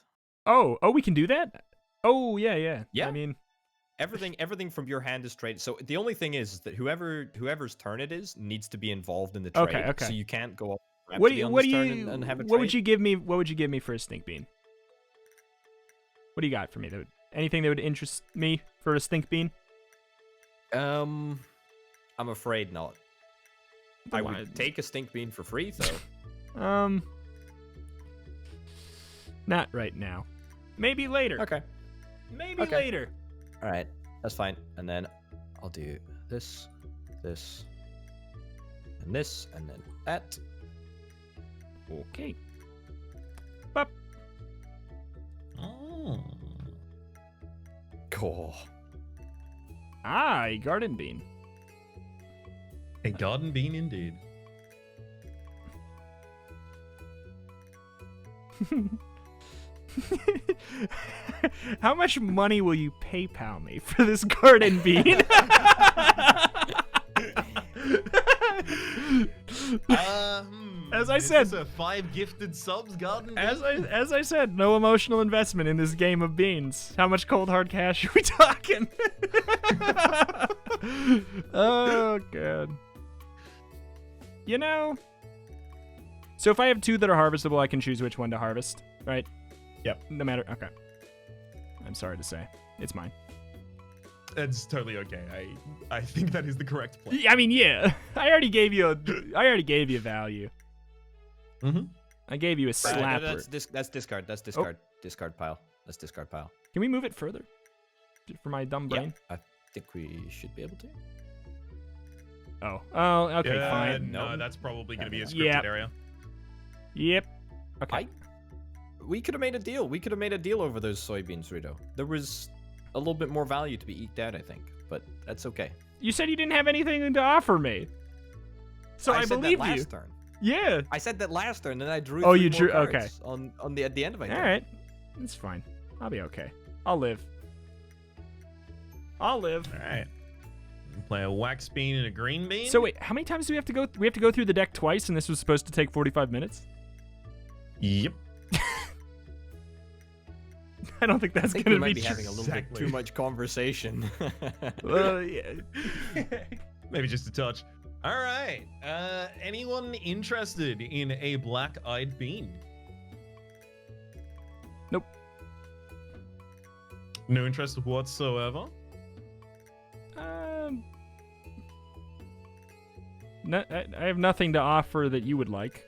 Oh, we can do that? Oh, yeah. Yeah. I mean, Everything from your hand is traded. So the only thing is that whoever's turn it is needs to be involved in the trade. Okay. So you can't go up what Rhapsody on would this turn you and have a what would trade. you give me? What would you give me for a stink bean? What do you got for me? Anything that would interest me for a stink bean? I'm afraid not. I would take a stink bean for free, though. Not right now. Maybe later. Okay. Maybe Okay. later. All right. That's fine. And then I'll do this, and this, and then that. Okay. Bop. Oh. Cool. A garden bean. A garden bean indeed. How much money will you PayPal me for this garden bean? As I said, Is this a 5 gifted subs garden bean? as I said, no emotional investment in this game of beans. How much cold hard cash are we talking? Oh god. You know, so if I have 2 that are harvestable, I can choose which one to harvest, right? Yep. No matter. Okay. I'm sorry to say, it's mine. It's totally okay. I think that is the correct play. I mean, yeah. I already gave you value. Mm-hmm. I gave you a slapper. That's discard. That's discard. Discard pile. That's discard pile. Can we move it further? For my dumb brain. I think we should be able to. Oh. Oh, okay, Yeah, fine. No, No. that's probably going to be a scripted Yep. area. Yep. Okay. We could have made a deal. We could have made a deal over those soybeans, Rito. There was a little bit more value to be eked out, I think, but that's okay. You said you didn't have anything to offer me. So I said believe that last you. turn. Yeah. I said that last turn, and I drew. Oh, 3 you more drew- cards okay. On the at the end of my turn. All right. It's fine. I'll be okay. I'll live. I'll live. All right. Play a wax bean and a green bean. So wait, how many times do we have to go? We have to go through the deck twice, and this was supposed to take 45 minutes? Yep. I don't think that's I think going we to might be be having a little bit Exactly. too much conversation. Yeah. Maybe just a touch. All right. Anyone interested in a black-eyed bean? Nope. No interest whatsoever? No, I have nothing to offer that you would like.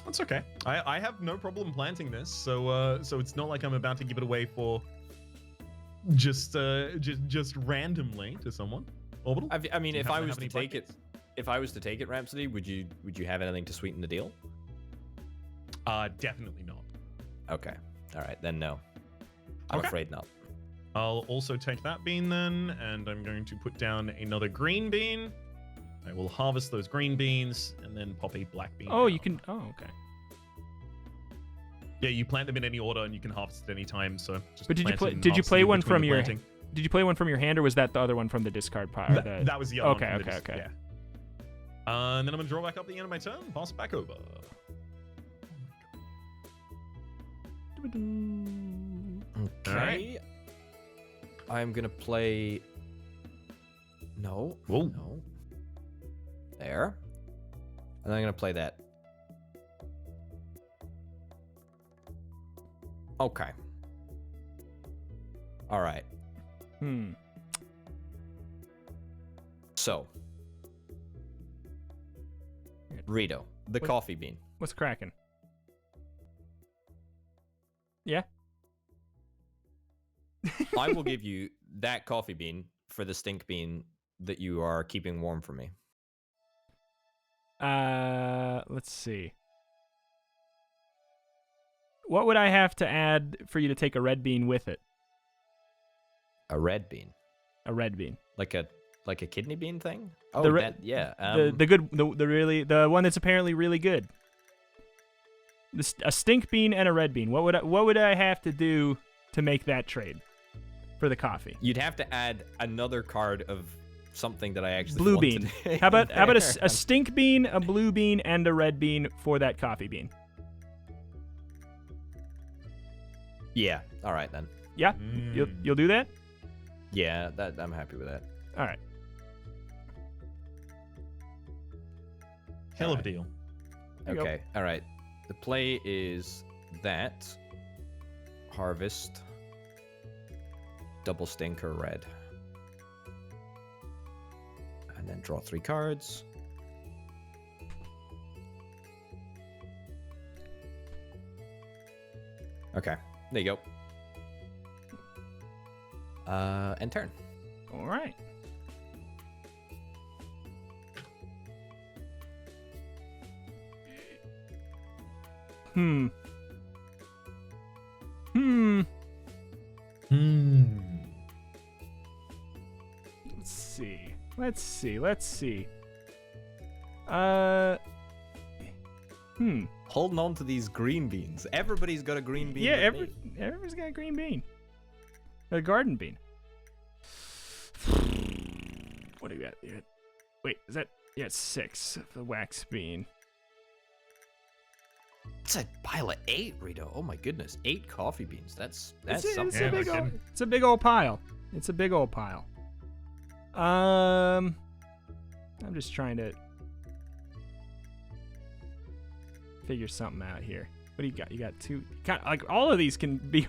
That's okay. I have no problem planting this, so it's not like I'm about to give it away for just randomly to someone. Orbital. I mean, Do you if happen I to was have any to take it, blankets? if I was to take it, Rhapsody, would you have anything to sweeten the deal? Definitely not. Okay. All right, then no. I'm Okay. afraid not. I'll also take that bean then, and I'm going to put down another green bean. I will harvest those green beans and then pop a black bean. Oh, down. you can. Oh, okay. Yeah, you plant them in any order and you can harvest at any time. So just But did you plant play? it and Did you harvest play it one between from the your? planting. Did you play one from your hand, or was that the other one from the discard pile? That was the other Okay, one. from the okay. Yeah. And then I'm gonna draw back up the end of my turn. Pass it back over. Okay. Alright. I'm gonna play. No. Whoa. No. There. And I'm gonna play that. Okay. All right. Hmm. So. Rito, the What? coffee bean. What's cracking? Yeah. I will give you that coffee bean for the stink bean that you are keeping warm for me. Let's see. What would I have to add for you to take a red bean with it? A red bean, A red bean. like a kidney bean thing. Oh, The re- that, yeah. The one that's apparently really good. A stink bean and a red bean. What would I have to do to make that trade for the coffee? You'd have to add another card of something that I actually Blue wanted bean. to How about there. a stink bean, a blue bean, and a red bean for that coffee bean? Yeah. All right then. Yeah, you'll do that. Yeah, that I'm happy with that. All right. Hell of a deal. There you go. Okay. All right. The play is that harvest double stinker red. And then draw 3 cards. Okay. There you go. And turn. All right. Hmm. Let's see. Holding on to these green beans. Everybody's got a green bean. Yeah, but me. everybody's got a green bean. A garden bean. What do you got? Wait, is that? Yeah, it's 6. The wax bean. It's a pile of 8, Rito. Oh my goodness, 8 coffee beans. That's It's something. a big old. It's a big old pile. It's a big old pile. I'm just trying to figure something out here. What do you got? You got 2. Like all of these can be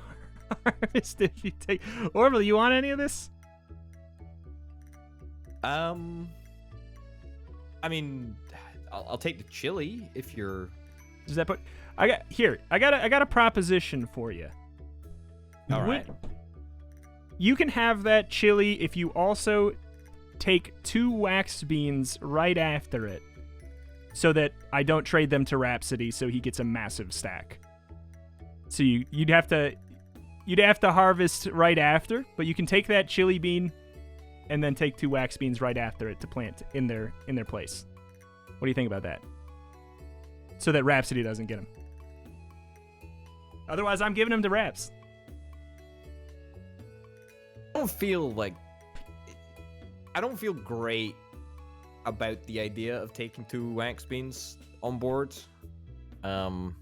harvested if you take. Orville, you want any of this? I mean, I'll take the chili if you're. Does that put? I got a proposition for you. All right. You can have that chili if you also take 2 wax beans right after it, so that I don't trade them to Rhapsody, so he gets a massive stack. So you'd have to harvest right after, but you can take that chili bean and then take 2 wax beans right after it to plant in their place. What do you think about that? So that Rhapsody doesn't get them. Otherwise, I'm giving them to Raps. I don't feel great about the idea of taking 2 wax beans on board. How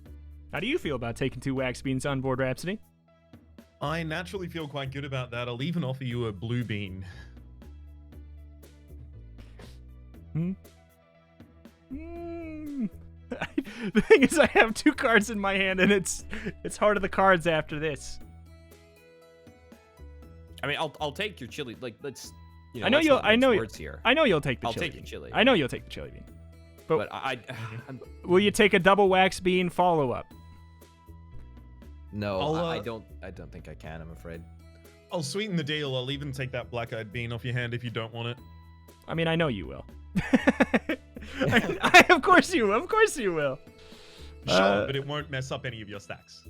do you feel about taking 2 wax beans on board, Rhapsody? I naturally feel quite good about that. I'll even offer you a blue bean. The thing is, I have 2 cards in my hand, and it's Heart of the Cards after this. I mean, I'll take your chili. Like, let's. You know, I know let's you'll. not I know. mince words here. I know you'll take the I'll chili. take bean. the chili. I know you'll take the chili bean. But will you take a double wax bean follow up? No, I don't think I can. I'm afraid. I'll sweeten the deal. I'll even take that black-eyed bean off your hand if you don't want it. I mean, I know you will. Of course you will. Of course you will. Sure, but it won't mess up any of your stacks.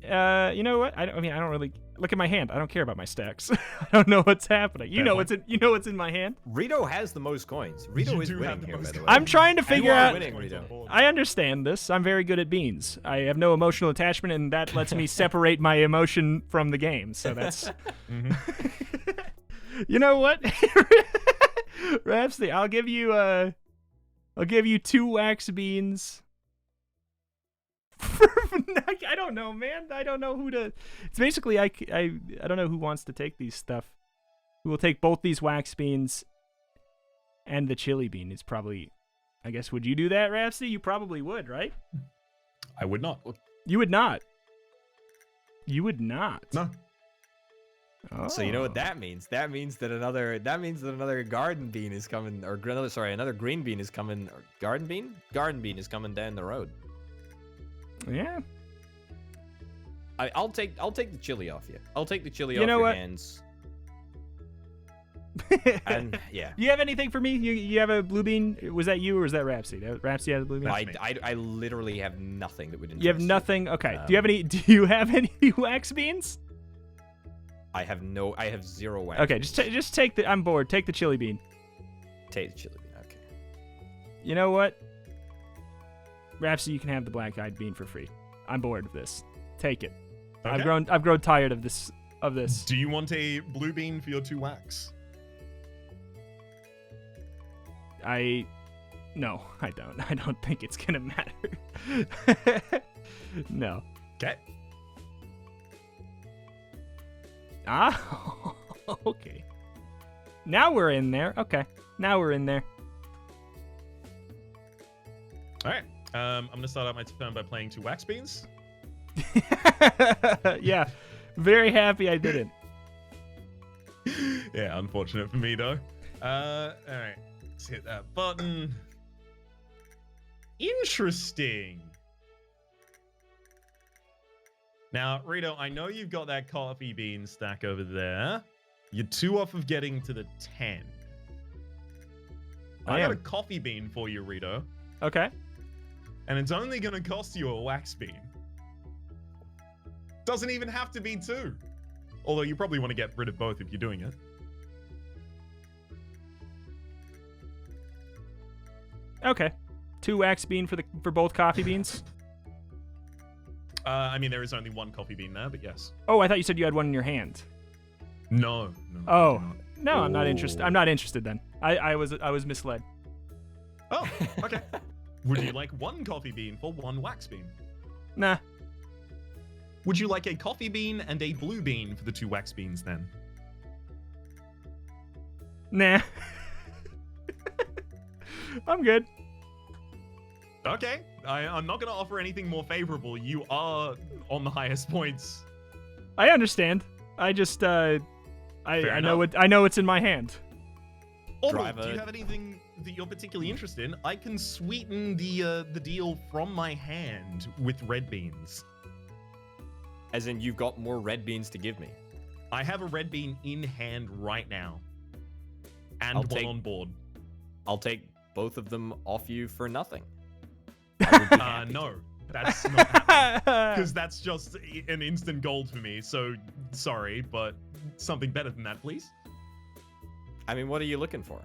You know what? I don't really look at my hand. I don't care about my stacks. I don't know what's happening. You know what's in my hand. Rito has the most coins. Rito is winning here, by the way. I'm trying to figure out. Winning, Rito. I understand this. I'm very good at beans. I have no emotional attachment, and that lets me separate my emotion from the game. So that's. You know what, Rhapsody? I'll give you 2 wax beans. I don't know, man. I don't know who to. It's basically I don't know who wants to take these stuff. Who will take both these wax beans and the chili bean? It's probably. I guess, would you do that, Rhapsody? You probably would, right? I would not. You would not. You would not. No. Oh. So you know what that means? That means that another garden bean is coming, or another green bean is coming, or garden bean? Garden bean is coming down the road. Yeah. I'll take the chili off you. I'll take the chili You off know your what? hands. And yeah. You have anything for me? You have a blue bean? Was that you or was that Rhapsody? Rhapsody has a blue bean? I literally have nothing that would interest You have nothing? Okay. Do you have any wax beans? I have 0 wax. Okay, just take the. I'm bored. Take the chili bean. Take the chili bean. Okay. You know what? Rhapsody, you can have the black-eyed bean for free. I'm bored of this. Take it. Okay. I've grown tired of this. Do you want a blue bean for your 2 wax? No, I don't. I don't think it's gonna matter. No. Okay. Ah, okay. Now we're in there. Okay. Now we're in there. All right. I'm going to start out my turn by playing 2 wax beans. Yeah. Very happy I didn't. Yeah, unfortunate for me, though. All right. Let's hit that button. Interesting. Now, Rito, I know you've got that coffee bean stack over there. You're 2 off of getting to the 10. I got a coffee bean for you, Rito. Okay. And it's only going to cost you a wax bean. Doesn't even have to be 2. Although you probably want to get rid of both if you're doing it. Okay. 2 wax bean for both coffee beans. I mean, there is only 1 coffee bean there, but yes. Oh, I thought you said you had one in your hand. No. Oh, no, I'm not interested. I'm not interested then. I was misled. Oh, okay. Would you like 1 coffee bean for 1 wax bean? Nah. Would you like a coffee bean and a blue bean for the 2 wax beans then? Nah. I'm good. Okay. I'm not going to offer anything more favorable. You are on the highest points. I understand. I just I know what's in my hand. Although, do you have anything that you're particularly interested in? I can sweeten the deal from my hand with red beans. As in, you've got more red beans to give me. I have a red bean in hand right now. and one on board. I'll take both of them off you for nothing. I would be happy No, that's not happening. Because that's just an instant gold for me. So sorry, but something better than that, please. I mean, what are you looking for?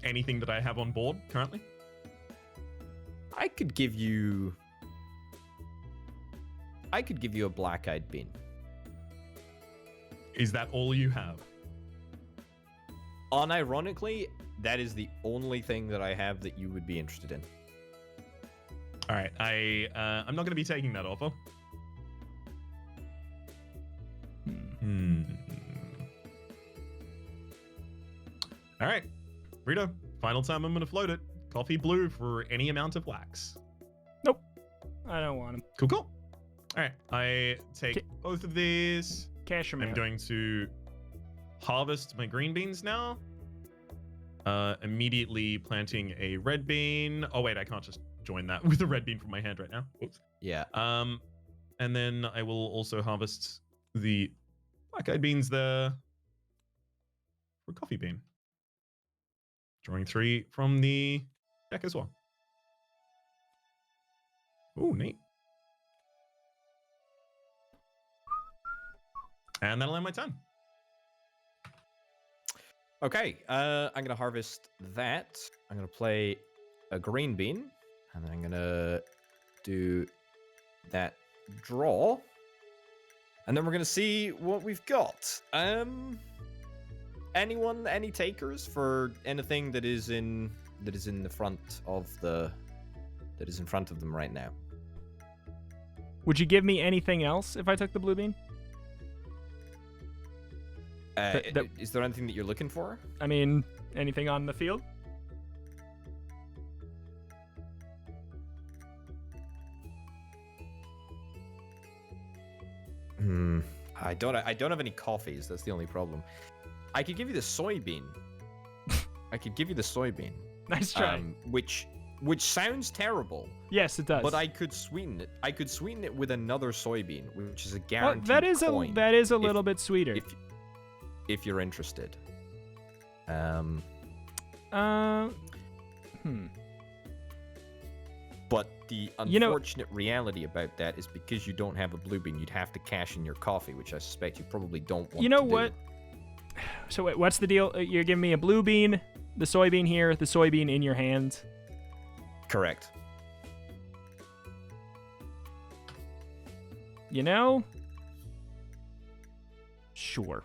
Anything that I have on board currently? I could give you a black-eyed bean. Is that all you have? Unironically, that is the only thing that I have that you would be interested in. All right, I'm not going to be taking that offer. All right, Rito, final time I'm going to float it. Coffee blue for any amount of wax. Nope. I don't want them. Cool. All right, I take both of these. Cashmere. I'm going to harvest my green beans now. Immediately planting a red bean. Oh, wait, I can't just join that with a red bean from my hand right now. Oops. Yeah. And then I will also harvest the black-eyed beans there for a coffee bean. Drawing 3 from the deck as well. Ooh, neat. And that'll end my turn. Okay, I'm gonna harvest that. I'm gonna play a green bean, and then I'm gonna do that draw, and then we're gonna see what we've got. Anyone, any takers for anything that is in the front of that is in front of them right now? Would you give me anything else if I took the blue bean? Is there anything that you're looking for? I mean, anything on the field? I don't have any coffees. That's the only problem. I could give you the soybean. Nice try. Which sounds terrible. Yes, it does. But I could sweeten it. I could sweeten it with another soybean, which is a guaranteed coin. That is a little bit sweeter. If you're interested. But the unfortunate reality about that is because you don't have a blue bean, you'd have to cash in your coffee, which I suspect you probably don't want to do. You know what? So wait, what's the deal? You're giving me a blue bean, the soybean here, the soybean in your hand. Correct. You know? Sure.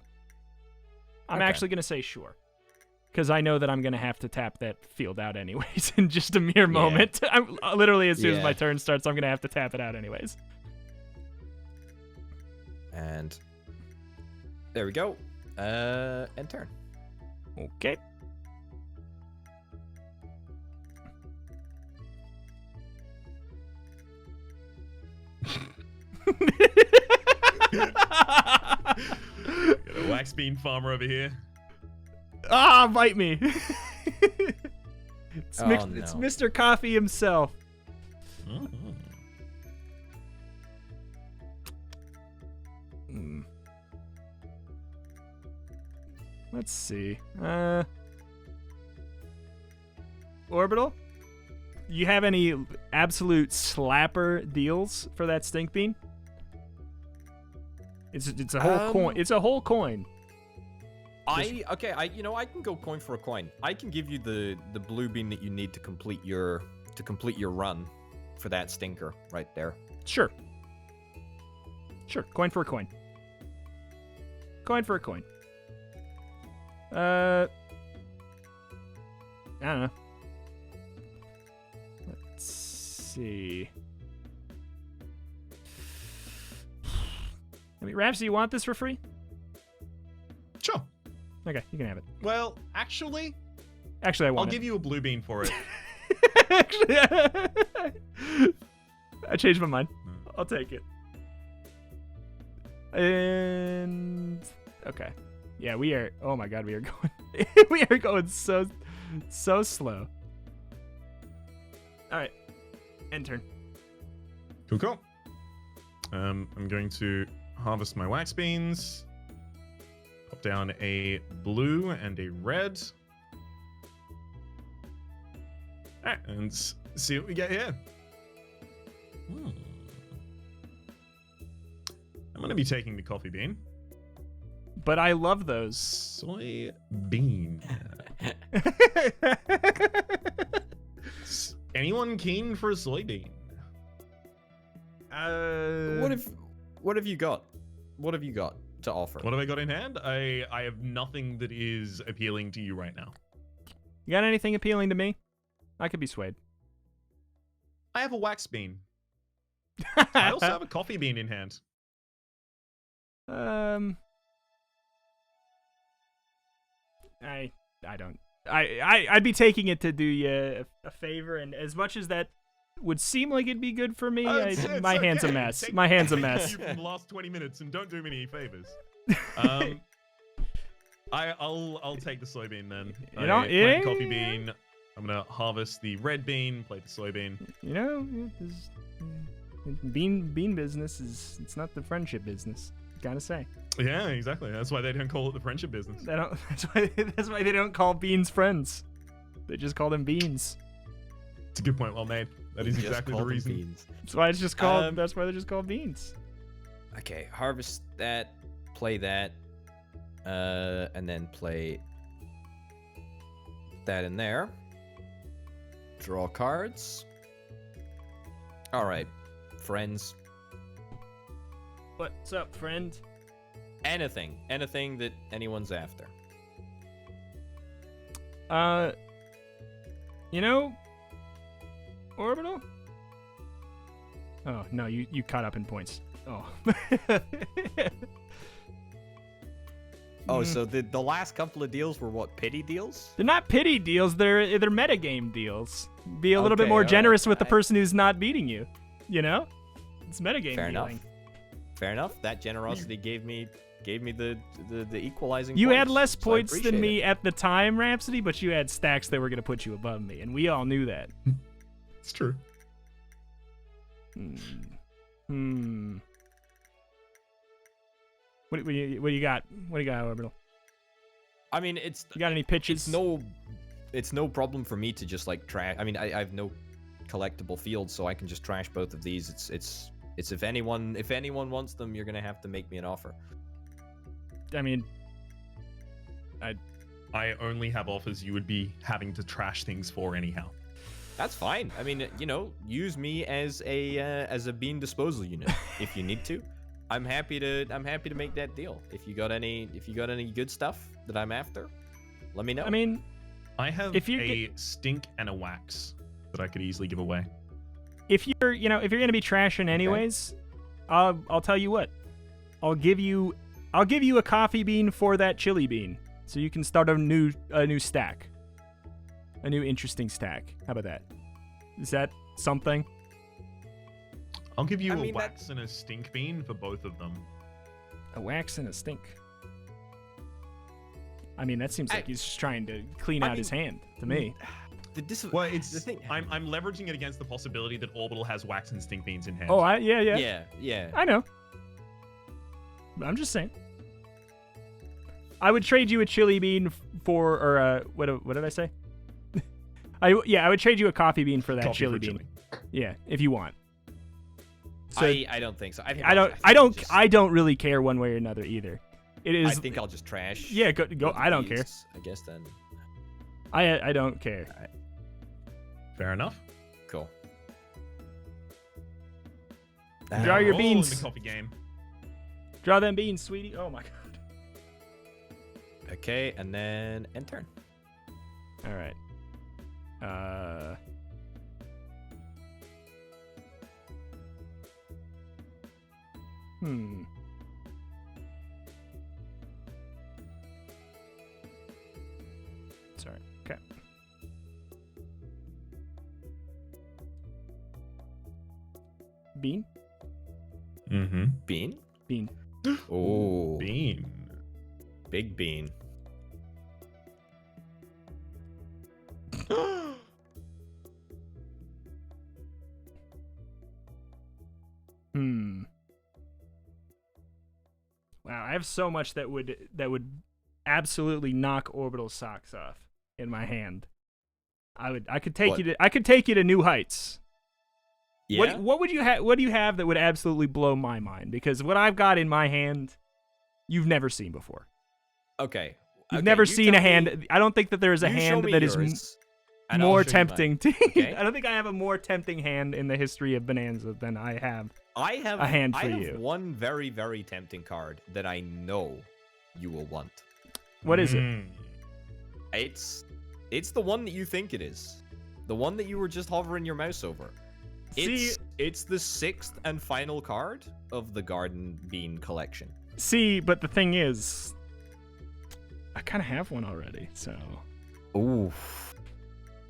I'm actually going to say sure. Because I know that I'm going to have to tap that field out anyways in just a mere moment. I'm literally, as soon as my turn starts, I'm going to have to tap it out anyways. And there we go. End turn. Okay. Got a wax bean farmer over here. Ah, bite me. It's no. It's Mr. Coffee himself. Let's see. Orbital? You have any absolute slapper deals for that stink bean? It's a whole coin. It's a whole coin. I can go coin for a coin. I can give you the blue bean that you need to complete your run for that stinker right there. Sure. Coin for a coin. Coin for a coin. I don't know. Let's see. I mean, Rhapsody, you want this for free? Sure. Okay, you can have it. Well, actually, I want I'll give you a blue bean for it. Actually, I changed my mind. I'll take it. And okay, yeah, we are. Oh my God, we are going. We are going so slow. All right, end turn. Cool. I'm going to harvest my wax beans. Pop down a blue and a red. Alright, and see what we get here. I'm going to be taking the coffee bean. But I love those. Soy bean. Anyone keen for a soybean? What have you got? What have you got to offer? What have I got in hand? I have nothing that is appealing to you right now. You got anything appealing to me? I could be swayed. I have a wax bean. I also have a coffee bean in hand. I don't. I'd be taking it to do you a favor, and as much as that would seem like it'd be good for me, my hand's a mess. My hand's a mess. You from the last 20 minutes and don't do me any favors. I'll take the soybean then. You know, plant coffee bean. I'm gonna harvest the red bean, play the soybean. You know, bean business it's not the friendship business. Gotta say. Yeah, exactly. That's why they don't call it the friendship business. They don't. That's why they don't call beans friends. They just call them beans. It's a good point. Well made. That is exactly the reason. Beans. That's why it's just called. That's why they're just called beans. Okay, harvest that, play that, and then play that in there. Draw cards. All right, friends. What's up, friend? Anything that anyone's after. You know, Orbital? Oh, no, you caught up in points. Oh. Oh, so the last couple of deals were what, pity deals? They're not pity deals, they're metagame deals. Be a little bit Okay, more alright, generous with the alright. person who's not beating you. You know? It's metagame Fair dealing. enough. Fair enough. That generosity gave me the equalizing You points, had less so I points than appreciate me it. at the time, Rhapsody, but you had stacks that were going to put you above me, and we all knew that. It's true. What do you got? What do you got, Orbital? I mean, it's You got any pitches? it's no problem for me to just like trash. I mean, I have no collectible fields, so I can just trash both of these. It's if anyone wants them, you're gonna have to make me an offer. I mean, I only have offers you would be having to trash things for anyhow. That's fine. I mean, you know, use me as a bean disposal unit if you need to. I'm happy to make that deal. If you got any good stuff that I'm after, let me know. I mean, I have If you a stink and a wax that I could easily give away. if you're gonna be trashing anyways, I'll tell you what. I'll give you a coffee bean for that chili bean, so you can start a new stack, a new interesting stack. How about that? Is that something? I'll give you I a mean, wax and a stink bean for both of them. A wax and a stink. I mean, that seems like he's just trying to clean out his hand to me. Well, it's the thing. I'm leveraging it against the possibility that Orbital has wax and stink beans in hand. Oh, yeah. I know. I'm just saying. I would trade you a chili bean for, what did I say? I would trade you a coffee bean for that Coffee chili for bean. chili. Yeah, if you want. So I don't think so. I don't really care one way or another either. It is. I think I'll just trash. Yeah, go. both I don't of care. these, I guess then. I don't care. Fair enough. Cool. Draw your All beans. in the coffee game. Draw them beans, sweetie. Oh my god. Okay, and then end turn. All right. Sorry. Okay. Bean? Mm-hmm. Bean? Bean. Oh, Bean. big bean. Wow, I have so much that would absolutely knock Orbital's socks off in my hand. I could take you to new heights. Yeah. What would you have? What do you have that would absolutely blow my mind? Because what I've got in my hand, you've never seen before. Okay. You've never seen a hand. I don't think that there is a hand that is more tempting. Okay. I don't think I have a more tempting hand in the history of Bohnanza than I have. I have a hand for I have you. one very, very tempting card that I know you will want. What is it? It's the one that you think it is. The one that you were just hovering your mouse over. It's the 6th and final card of the Garden Bean collection. See, but the thing is, I kind of have one already, so. Ooh.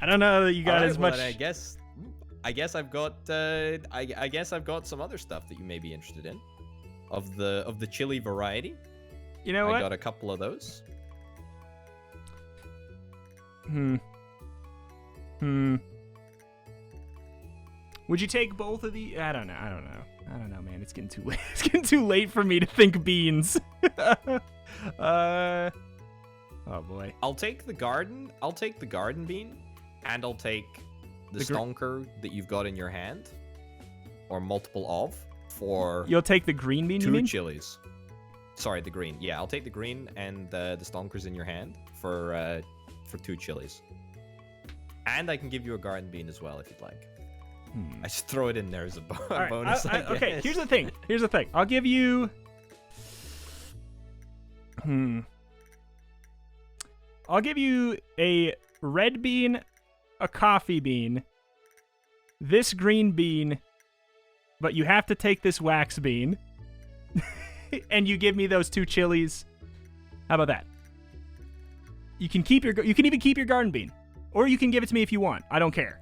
I don't know that you got as much. Well, I guess I've got I guess I've got some other stuff that you may be interested in, of the chili variety. You know what? I got a couple of those. Would you take both of the? I don't know, man. It's getting too late. It's getting too late for me to think beans. Oh boy. I'll take the garden bean, and I'll take the stonker that you've got in your hand, or multiple of, for. You'll take the green bean. You mean? 2 chilies. Sorry, the green. Yeah, I'll take the green and the stonkers in your hand for 2 chilies. And I can give you a garden bean as well if you'd like. I just throw it in there as a bonus. Okay, here's the thing. I'll give you. I'll give you a red bean, a coffee bean, this green bean, but you have to take this wax bean, and you give me those 2 chilies. How about that? You can even keep your garden bean, or you can give it to me if you want. I don't care.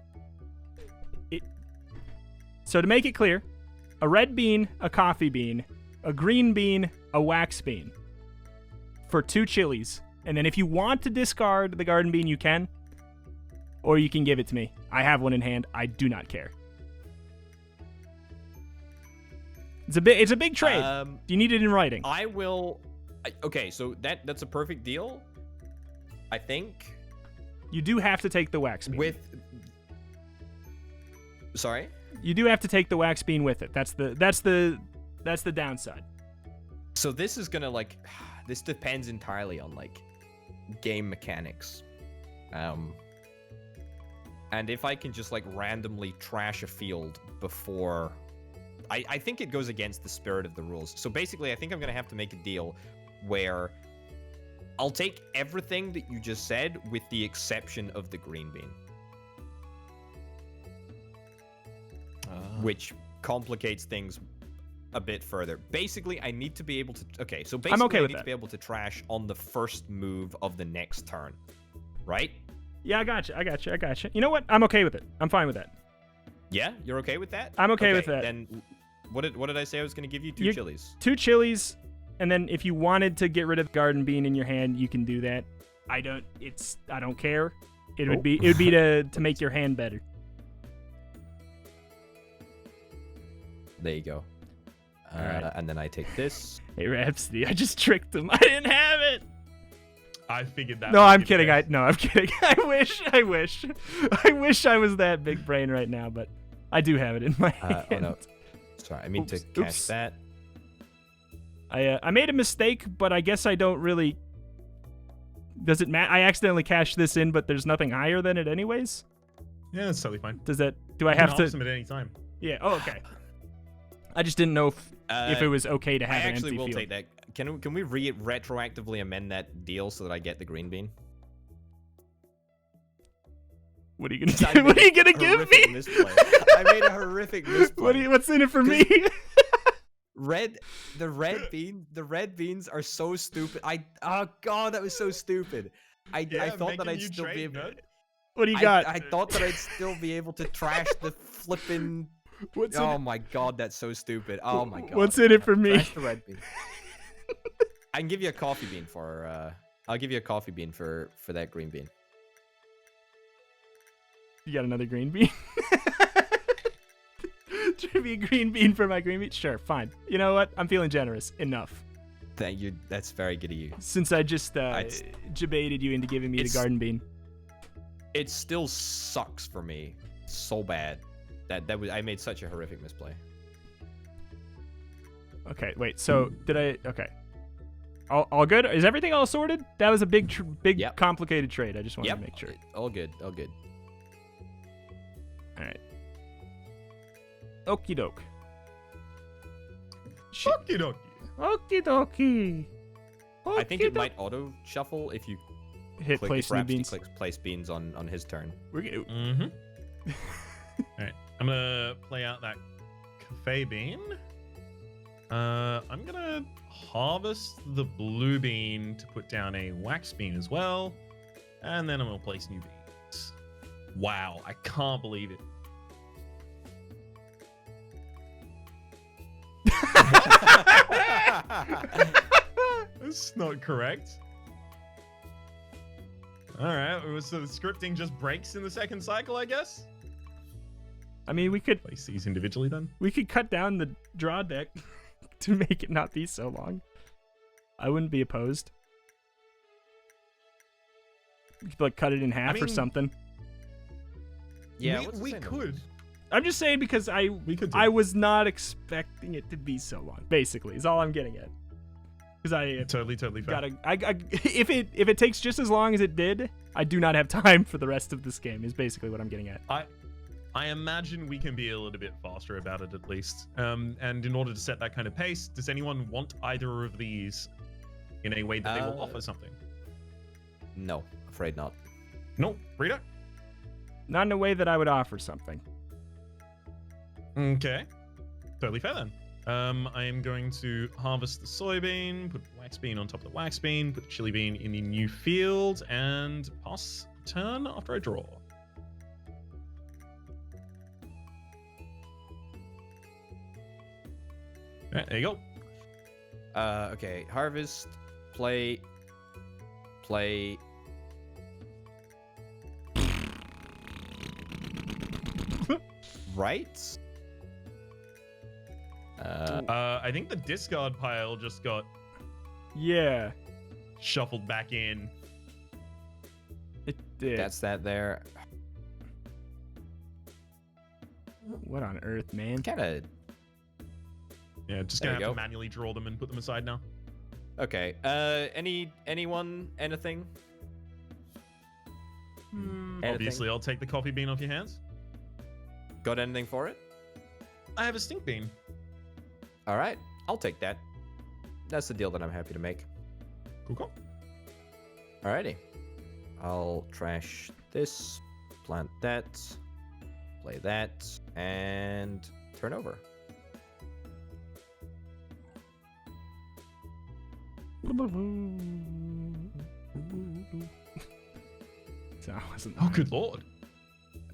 So to make it clear, a red bean, a coffee bean, a green bean, a wax bean for 2 chilies. And then if you want to discard the garden bean, you can. Or you can give it to me. I have one in hand. I do not care. It's a big trade. You need it in writing. I will. Okay, so that's a perfect deal. I think. You do have to take the wax bean. Sorry? You do have to take the wax bean with it. That's the downside. So this is gonna this depends entirely on game mechanics. And if I can just randomly trash a field before I think it goes against the spirit of the rules. So basically I think I'm gonna have to make a deal where I'll take everything that you just said with the exception of the green bean. Which complicates things a bit further. Basically, I need to be able to... Okay, so basically I need to be able to trash on the first move of the next turn. Right? Yeah, I got you. You know what? I'm okay with it. I'm fine with that. Yeah? You're okay with that? I'm okay with that. Then what did I say I was going to give you? 2 chilies. 2 chilies, and then if you wanted to get rid of the garden bean in your hand, you can do that. I don't care. It would be to make your hand better. There you go. Right. And then I take this. Hey, Rhapsody, I just tricked him. I didn't have it. I figured that. No, I'm kidding. I'm kidding. I wish I was that big brain right now, but I do have it in my hand. Oh no. Sorry, I mean to cash that. I made a mistake, but I guess I don't really. Does it matter? I accidentally cashed this in, but there's nothing higher than it anyways. Yeah, that's totally fine. Do I have to? Them at any time. Yeah. Oh, okay. I just didn't know if it was okay to have an empty field. I actually will take that. Can we retroactively amend that deal so that I get the green bean? What are you gonna do? What are you gonna give me? I made a horrific misplay. What's in it for me? The red beans are so stupid. Oh god, that was so stupid. I thought that I'd still be able. What do you got? I thought that I'd still be able to trash the flipping. My god, that's so stupid. Oh my god. What's in it for me? Trash the red bean. I can give you a coffee bean for. I'll give you a coffee bean for that green bean. You got another green bean? Trivia green bean for my green bean? Sure, fine. You know what? I'm feeling generous. Enough. Thank you. That's very good of you. Since I just jebaited you into giving me the garden bean. it still sucks for me so bad I made such a horrific misplay. Okay, wait. So did I? Okay. All good? Is everything all sorted? That was a big, Yep. complicated trade. I just wanted to make sure. All good. All good. All right. Okie doke. Okie dokie. Okie dokie. I think it might auto shuffle if you hit click place new beans. clicks place beans on his turn. We're gonna, Mm-hmm. All right, I'm gonna play out that cafe bean. I'm gonna harvest the blue bean to put down a wax bean as well, and then I'm gonna place new beans. Wow, I can't believe it. That's not correct. All right, so the scripting just breaks in the second cycle, I guess. I mean, we could Place these individually then. cut down the draw deck to make it not be so long. I wouldn't be opposed. We could like cut it in half or mean, something. Yeah, what's the we same could. numbers? I'm just saying because We could. I was not expecting it to be so long. Basically, is all I'm getting at. Because I Totally fair. if it takes just as long as it did, I do not have time for the rest of this game. Is basically what I'm getting at. I imagine we can be a little bit faster about it at least. And in order to set that kind of pace, does anyone want either of these in a way that they will offer something? No, afraid not. No, Rita? Not in a way that I would offer something. Okay. Totally fair then. I am going to harvest the soybean, put the wax bean on top of the wax bean, put the chili bean in the new field, and pass turn after I draw. Alright, there you go. Okay, harvest, play. Right? I think the discard pile just got Yeah, shuffled back in. it did. That's that there. What on earth, man? Kind of. Yeah, just There gonna you have to go. manually draw them and put them aside now. Okay. Anyone? Anything? Anything? Obviously, I'll take the coffee bean off your hands. Got anything for it? I have a stink bean. All right, I'll take that. That's the deal that I'm happy to make. Cool. Alrighty. I'll trash this, plant that, play that, and turn over. So I wasn't Oh, lying. good lord.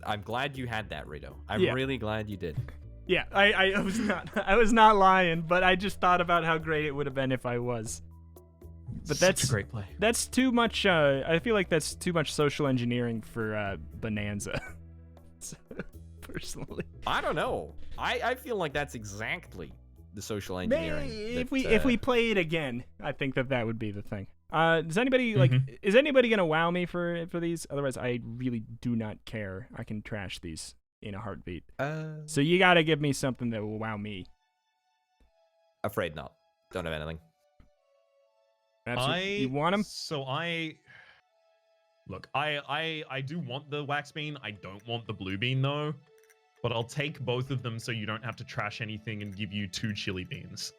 I'm glad you had that, Rito. I'm Yeah. really glad you did. Yeah, I was not I was not lying, but I just thought about how great it would have been if I was. But Such that's a great play. That's too much. I feel like that's too much social engineering for Bohnanza. Personally, I don't know. I feel like that's exactly the social engineering. if we play it again, I think that would be the thing. Does anybody is anybody gonna wow me for these? Otherwise, I really do not care. I can trash these in a heartbeat. So you gotta give me something that will wow me. Afraid not. Don't have anything. You want them? So I do want the wax bean. I don't want the blue bean though. But I'll take both of them so you don't have to trash anything and give you 2 chili beans.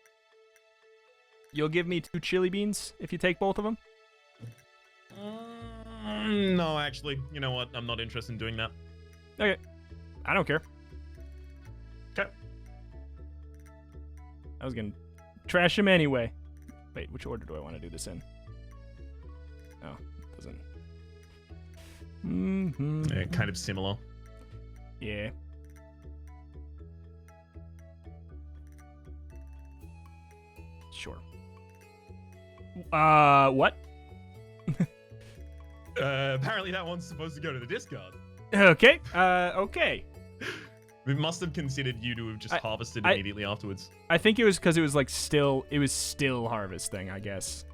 You'll give me 2 chili beans if you take both of them? No, actually. You know what? I'm not interested in doing that. Okay. I don't care. Okay. I was gonna trash him anyway. Wait, which order do I want to do this in? Oh, it doesn't. Yeah, kind of similar. Yeah. Sure. What? Apparently that one's supposed to go to the discard. Okay. Okay. We must have considered you to have just harvested immediately afterwards. I think it was because it was like still harvesting, I guess.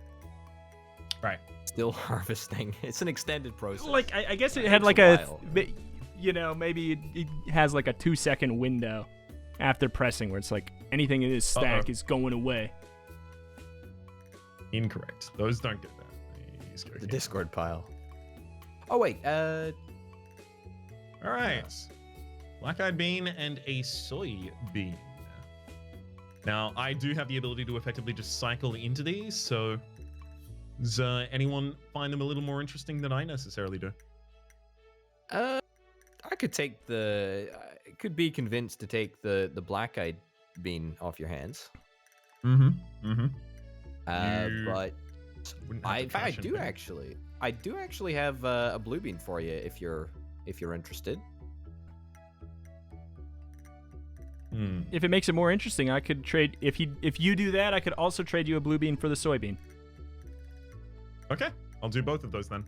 Right. Still harvesting. It's an extended process. Like, I guess it It had takes like a a, while. you know, maybe it has like a 2-second window after pressing where it's like anything in this stack is going away. Incorrect. Those don't get that. These go The here. Discord pile. Oh wait, All right. Black-eyed bean and a soybean. Now, I do have the ability to effectively just cycle into these, so does anyone find them a little more interesting than I necessarily do? I could take the. I could be convinced to take the black-eyed bean off your hands. Mm-hmm. Mm-hmm. You But wouldn't have to I trash do anything. actually. I do actually have a blue bean for you if you're interested. Hmm. If it makes it more interesting, I could trade. If you do that, I could also trade you a blue bean for the soybean. Okay, I'll do both of those then.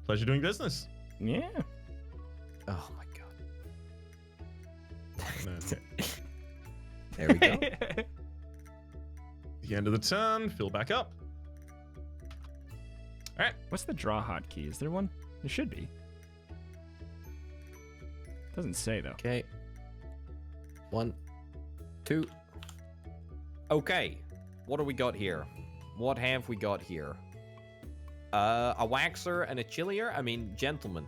Pleasure doing business. Yeah. Oh my god. And then There we go. the end of the turn, fill back up. All right. What's the draw hotkey? Is there one? There should be. Doesn't say though. Okay. 1, 2. Okay. What do we got here? What have we got here? A waxer and a chillier? I mean, gentlemen,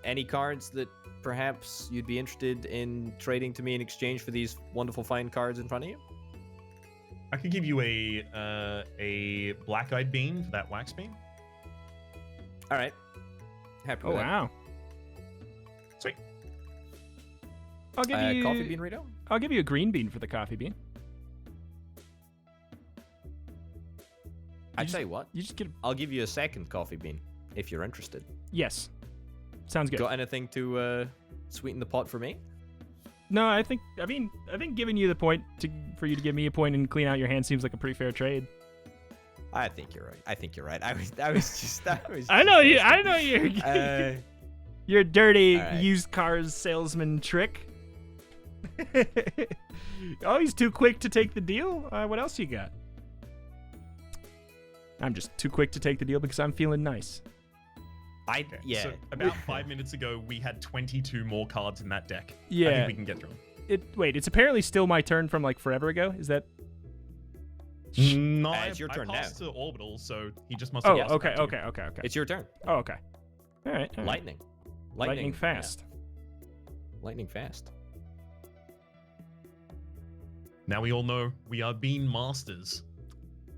any cards that perhaps you'd be interested in trading to me in exchange for these wonderful fine cards in front of you? I could give you a black-eyed bean for that wax bean. All right. Happy Oh with that. wow. Sweet. I'll give you Coffee bean, Rito? I'll give you a green bean for the coffee bean. I tell you what. You just get. I'll give you a second coffee bean if you're interested. Yes. Sounds good. Got anything to sweeten the pot for me? No, I think giving you the point for you to give me a point and clean out your hand seems like a pretty fair trade. I think you're right. I was just. I know you. I know you're. Uh, Your dirty all right. used cars salesman trick. Oh, he's too quick to take the deal? What else you got? I'm just too quick to take the deal because I'm feeling nice. yeah. So about 5 minutes ago, we had 22 more cards in that deck. I Yeah. think we can get through them. Wait, it's apparently still my turn from like forever ago. Is that? No, it's your turn I passed now. to Orbital, so he just must Oh, have okay, passed back to okay. It's your turn. Oh, okay. All right. All right. Lightning. Lightning fast. yeah. Lightning fast. you. Now we all know we are bean masters.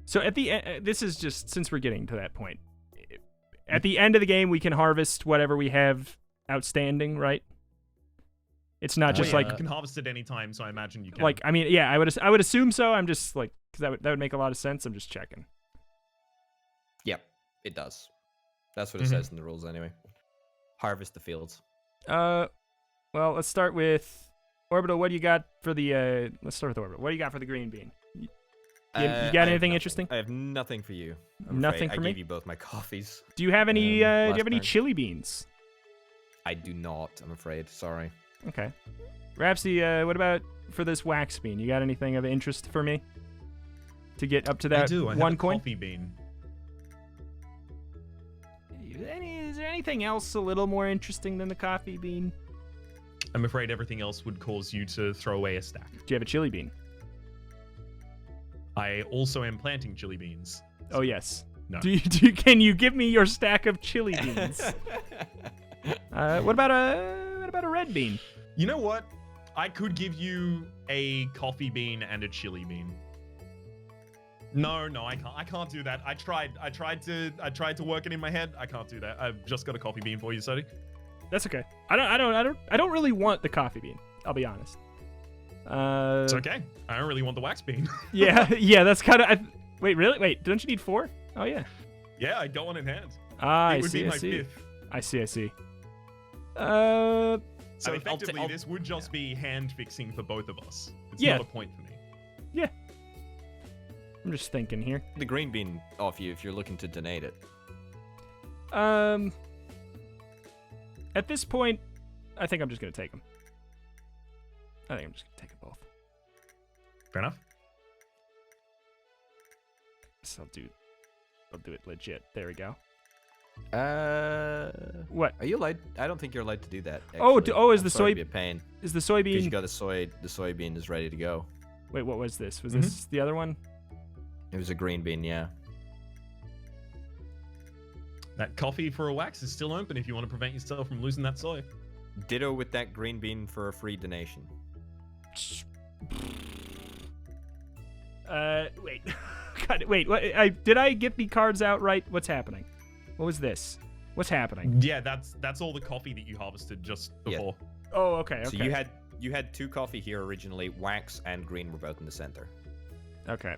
So at the end, this is just since we're getting to that point. At the end of the game, we can harvest whatever we have outstanding, right? It's not just yeah, like you can harvest at any time, so I imagine you can. like I mean, yeah, I would assume so. I'm just like because that would make a lot of sense. I'm just checking. Yep, it does. That's what it Mhm. says in the rules anyway. Harvest the fields. Well, let's start with Orbital. What do you got for the? Let's start with Orbital. What do you got for the green bean? You I have got anything nothing. interesting? I have nothing for you. I'm Nothing afraid. for I me? gave you both my coffees. Do you have any? Do you last have any turn. chili beans? I do not. I'm afraid. Sorry. Okay. Rhapsody, what about for this wax bean? You got anything of interest for me? To get up to that I do. I have one a coin? coffee bean. Is there anything else a little more interesting than the coffee bean? I'm afraid everything else would cause you to throw away a stack. Do you have a chili bean? I also am planting chili beans. Oh yes. No. Can you give me your stack of chili beans? What about a red bean? You know what? I could give you a coffee bean and a chili bean. No, I can't. I can't do that. I tried to work it in my head. I can't do that. I've just got a coffee bean for you, Sodi. That's okay. I don't really want the coffee bean. I'll be honest. It's okay. I don't really want the wax bean. Yeah. That's kind of. Wait, really? Wait, don't you need 4? Oh yeah. Yeah, I got one in hand. Ah, It I would see. be I my see. fifth. I see. So I mean, effectively, this would just be hand fixing for both of us. It's Yeah. not a point for me. I'm just thinking here. The green bean off you if you're looking to donate it. At this point, I think I'm just gonna take them. I think I'm just gonna take them both. Fair enough. guess I'll do it legit. There we go. What? Are you allowed? I don't think you're allowed to do that. Oh, actually. is I'm the sorry soy? to be a pain. Is the Because soybean? you got the soybean is ready to go. Wait, what was this? Was this the other one? It was a green bean, yeah. That coffee for a wax is still open if you want to prevent yourself from losing that soy. Ditto with that green bean for a free donation. Wait. God, wait. What? Did I get the cards out right? What's happening? What was this? What's happening? Yeah, that's all the coffee that you harvested just before. Oh, okay. So you had 2 coffee here originally. Wax and green were both in the center. Okay.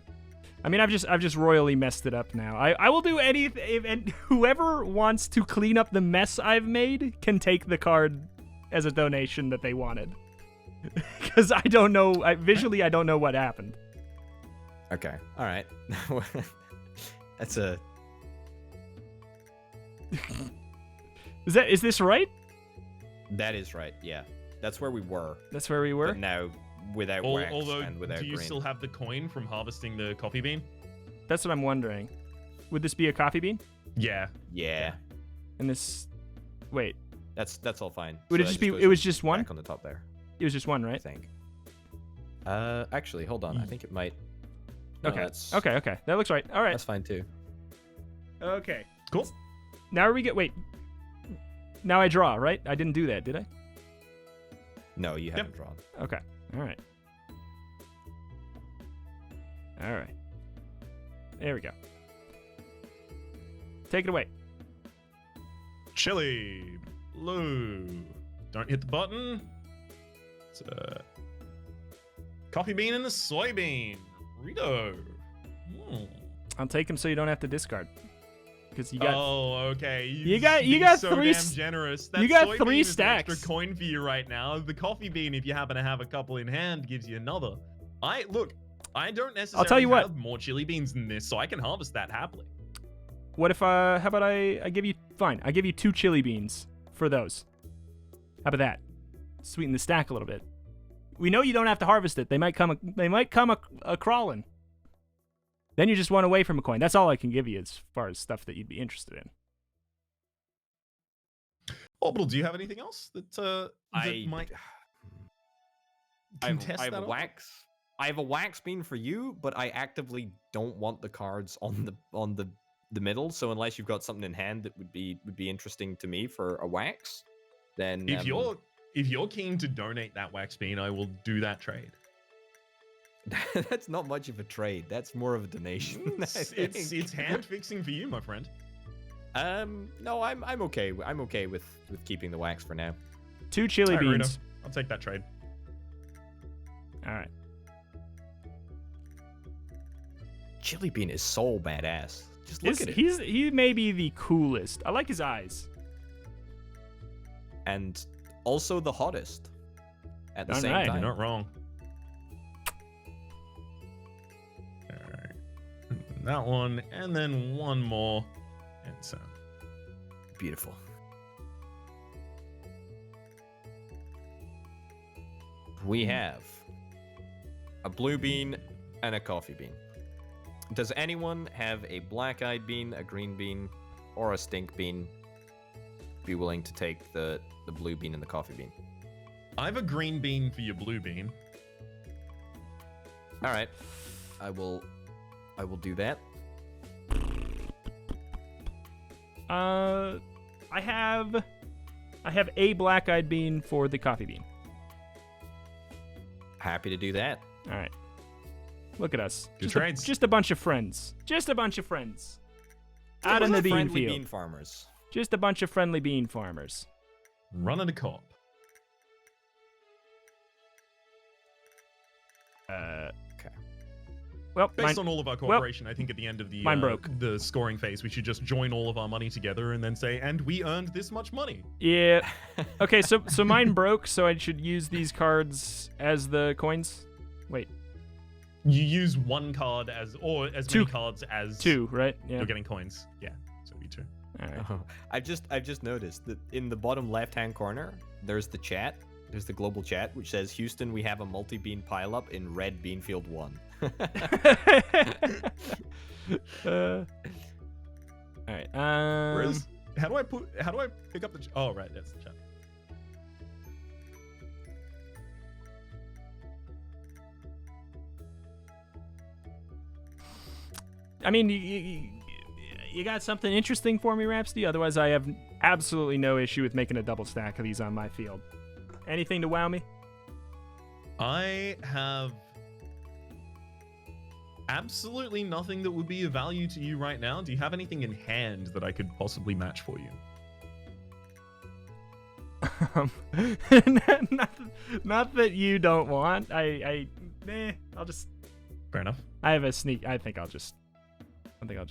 I mean, I've just royally messed it up now. I will do anything, and whoever wants to clean up the mess I've made can take the card as a donation that they wanted. Because I don't know, visually I don't know what happened. Okay. All right. That's a. Is this right? That is right. Yeah. That's where we were. That's where we were. But now without wax Although, and without do you green. still have the coin from harvesting the coffee bean? That's what I'm wondering. Would this be a coffee bean? Yeah. Yeah. And this, wait. That's all fine. Would So it that just be? goes It was just one. back on the top there. It was just one, I right? think. Actually, hold on. I think it might. No, Okay. That's, Okay. That looks right. All right. That's fine too. Okay. Cool. Now we get. Wait. Now I draw, right? I didn't do that, did I? No, you haven't drawn. Okay. All right. All right. There we go. Take it away. Chili. Blue. Don't hit the button. It's a coffee bean and a soybean. Rito. I'll take him so you don't have to discard. Because you got. Oh, okay. You got so three. Damn generous. That You got soybean 3 is an stacks. extra coin for you right now. The coffee bean, if you happen to have a couple in hand, gives you another. I don't necessarily tell you what. have more chili beans than this, so I can harvest that happily. What if how about I give you fine? I give you 2 chili beans for those. How about that? Sweeten the stack a little bit. We know you don't have to harvest it. They might come a crawling. Then you just run away from a coin. That's all I can give you as far as stuff that you'd be interested in. Orbital, do you have anything else that might I contest have that a offer? wax. I have a wax bean for you, but I actively don't want the cards on the middle. So unless you've got something in hand that would be interesting to me for a wax, then If you're keen to donate that wax bean, I will do that trade. that's not much of a trade. That's more of a donation. I think. It's hand fixing for you, my friend. No, I'm okay. I'm okay with keeping the wax for now. 2 chili All right, beans. Rito, I'll take that trade. All right. Chili bean is so badass. Just look at it. He may be the coolest. I like his eyes. And also the hottest at the All same right. time. You're not wrong. All right. That one, and then one more. And so. Beautiful. We have a blue bean and a coffee bean. Does anyone have a black-eyed bean, a green bean, or a stink bean? Be willing to take the blue bean and the coffee bean. I have a green bean for your blue bean. All right, I will do that. I have a black-eyed bean for the coffee bean. Happy to do that. All right. Look at us. Good Just trades. just a bunch of friends. Just a bunch of friends. Out in We're the bean friendly field. bean farmers. Just a bunch of friendly bean farmers. Running a co-op. Okay. Well, Based on all of our cooperation, I think at the end of the mine broke. the scoring phase, we should just join all of our money together and then say, and we earned this much money. yeah. Okay, so mine broke, so I should use these cards as the coins. Wait, You use one card or as many 2 cards as 2, right? Yeah. you're getting coins. Yeah, so it'll be 2. All right. Oh, I've just noticed that in the bottom left-hand corner, there's the chat. There's the global chat, which says, Houston, we have a multi-bean pileup in red bean field 1. All right. Where is? How do I pick up the? Oh, right, that's the chat. I mean, you got something interesting for me, Rhapsody? Otherwise, I have absolutely no issue with making a double stack of these on my field. Anything to wow me? I have absolutely nothing that would be of value to you right now. Do you have anything in hand that I could possibly match for you? Not that you don't want. I'll just. Fair enough. I have a sneak. I think I'll just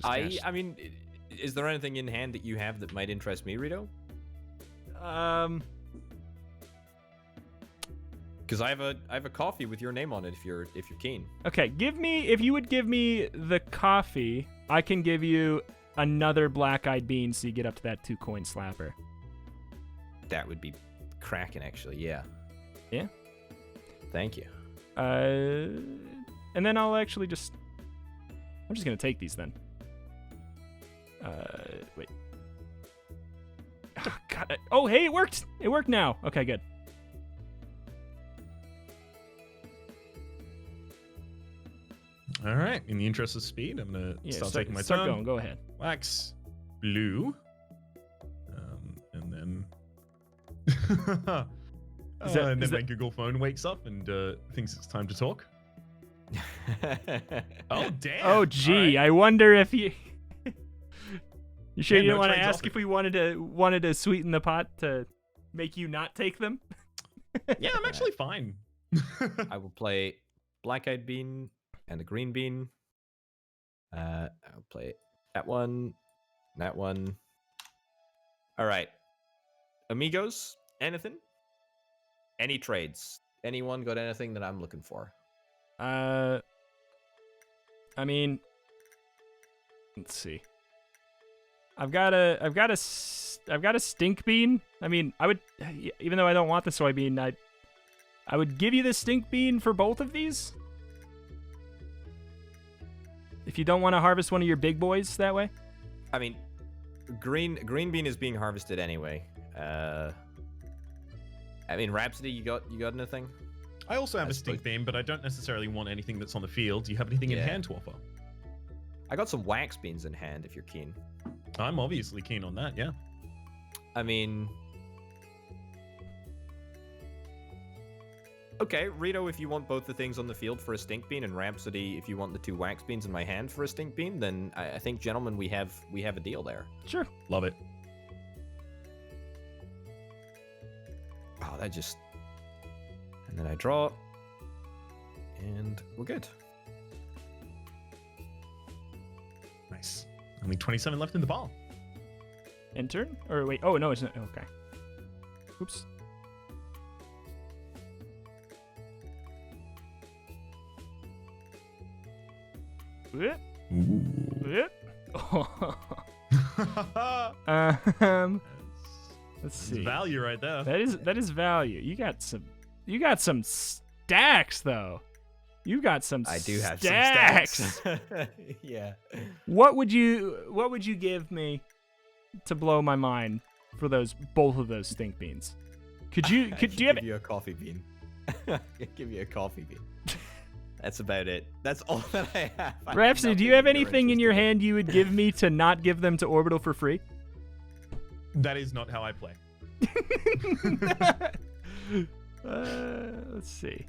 cash. I mean, is there anything in hand that you have that might interest me, Rito? Because I have a coffee with your name on it if you're keen. Okay, if you would give me the coffee, I can give you another black-eyed bean so you get up to that 2-coin slapper. That would be cracking, actually. Yeah. Yeah. Thank you. And then I'm just gonna take these then. Wait. Oh, God. Oh, hey, it worked. It worked now. Okay, good. All right. In the interest of speed, I'm gonna start taking my turn. Going. Go ahead. Wax blue, and then and then my Google phone wakes up and thinks it's time to talk. Oh damn! Oh gee, right. I wonder if you. You sure Yeah, you no don't want to trades ask offered. if we wanted to sweeten the pot to make you not take them? Yeah, I'm actually fine. I will play black-eyed bean and the green bean. I'll play that one, that one. All right, amigos. Anything? Any trades? Anyone got anything that I'm looking for? I mean, let's see. I've got a stink bean. I mean, I would, even though I don't want the soybean, I would give you the stink bean for both of these. If you don't want to harvest one of your big boys that way. I mean, green bean is being harvested anyway. I mean, Rhapsody, you got anything? I also have a stink beam, but I don't necessarily want anything that's on the field. Do you have anything in hand to offer? I got some wax beans in hand if you're keen. I'm obviously keen on that, yeah. I mean, okay, Rito, if you want both the things on the field for a stink bean, and Rhapsody, if you want the 2 wax beans in my hand for a stink bean, then I think, gentlemen, we have a deal there. Sure. Love it. Oh, that just... And then I draw, and we're good. Nice. Only 27 left in the ball. End turn? Or wait, oh no, it's not. Okay. Oops. Whip. Whip. Let's see. That's value right there. That is value. You got some stacks though. You got some I do have stacks. some stacks. Yeah. What would you give me to blow my mind for both of those stink beans? Do you have give you a coffee bean? Give you a coffee bean. That's about it. That's all that I have. Rhapsody, do you have anything in your hand you would give me to not give them to Orbital for free? That is not how I play. Let's see.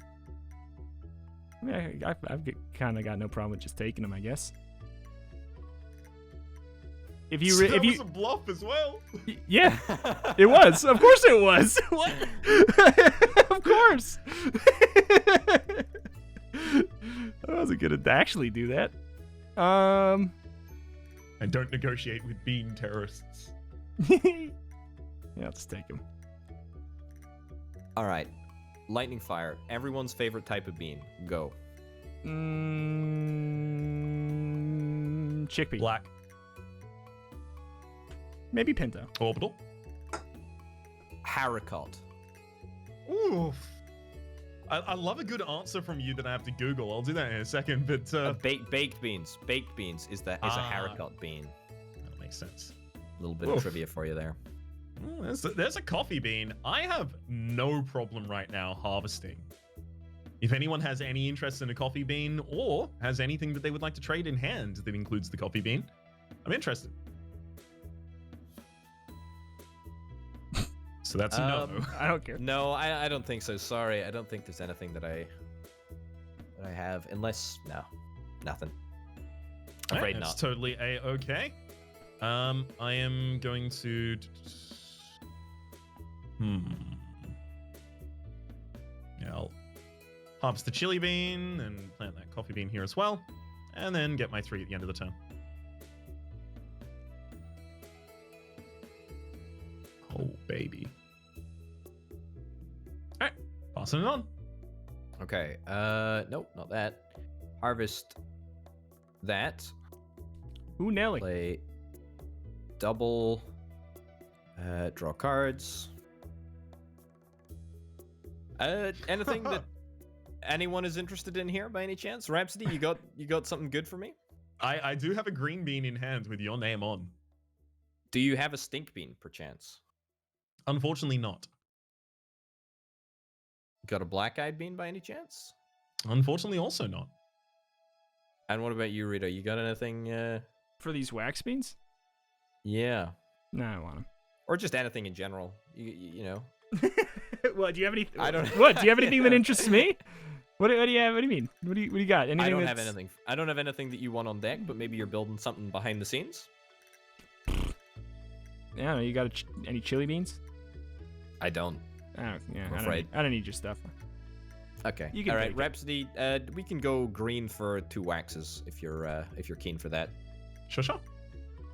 I mean, I've kind of got no problem with just taking them, I guess. If you That was a bluff as well. Yeah, it was. Of course it was. What? Of course. I wasn't gonna actually do that. I don't negotiate with bean terrorists. Yeah, I'll just take them. All right. Lightning fire. Everyone's favorite type of bean. Go. Chickpea. Black. Maybe pinto. Orbital. Haricot. Oof. I love a good answer from you that I have to Google. I'll do that in a second, but Baked beans. Baked beans is a haricot bean. That makes sense. A little bit of trivia for you there. Well, there's a coffee bean. I have no problem right now harvesting. If anyone has any interest in a coffee bean or has anything that they would like to trade in hand that includes the coffee bean, I'm interested. So that's a no. I don't care. No, I don't think so. Sorry, I don't think there's anything that I have, unless nothing. Afraid That's not. totally a-okay. I am going to. Yeah, I'll harvest the chili bean and plant that coffee bean here as well, and then get my 3 at the end of the turn. Oh baby. All right, passing it on. Okay. Nope, not that. Harvest that. Ooh, Nelly. Play double. Draw cards. Anything that anyone is interested in here by any chance? Rhapsody, you got something good for me? I do have a green bean in hand with your name on. Do you have a stink bean, perchance? Unfortunately not. Got a black-eyed bean by any chance? Unfortunately also not. And what about you, Rita? You got anything? For these wax beans? Yeah. No, I don't want them. Or just anything in general. You know. What do you have any? I don't. What do you have anything that interests me? What do you have? What do you mean? What do you got? Anything I don't have anything. I don't have anything that you want on deck, but maybe you're building something behind the scenes. I don't know. You got any chili beans? I don't. I don't. Yeah, I'm afraid. I don't need your stuff. Okay. You can All right, take it. Rhapsody. We can go green for 2 waxes if you're keen for that. Sure.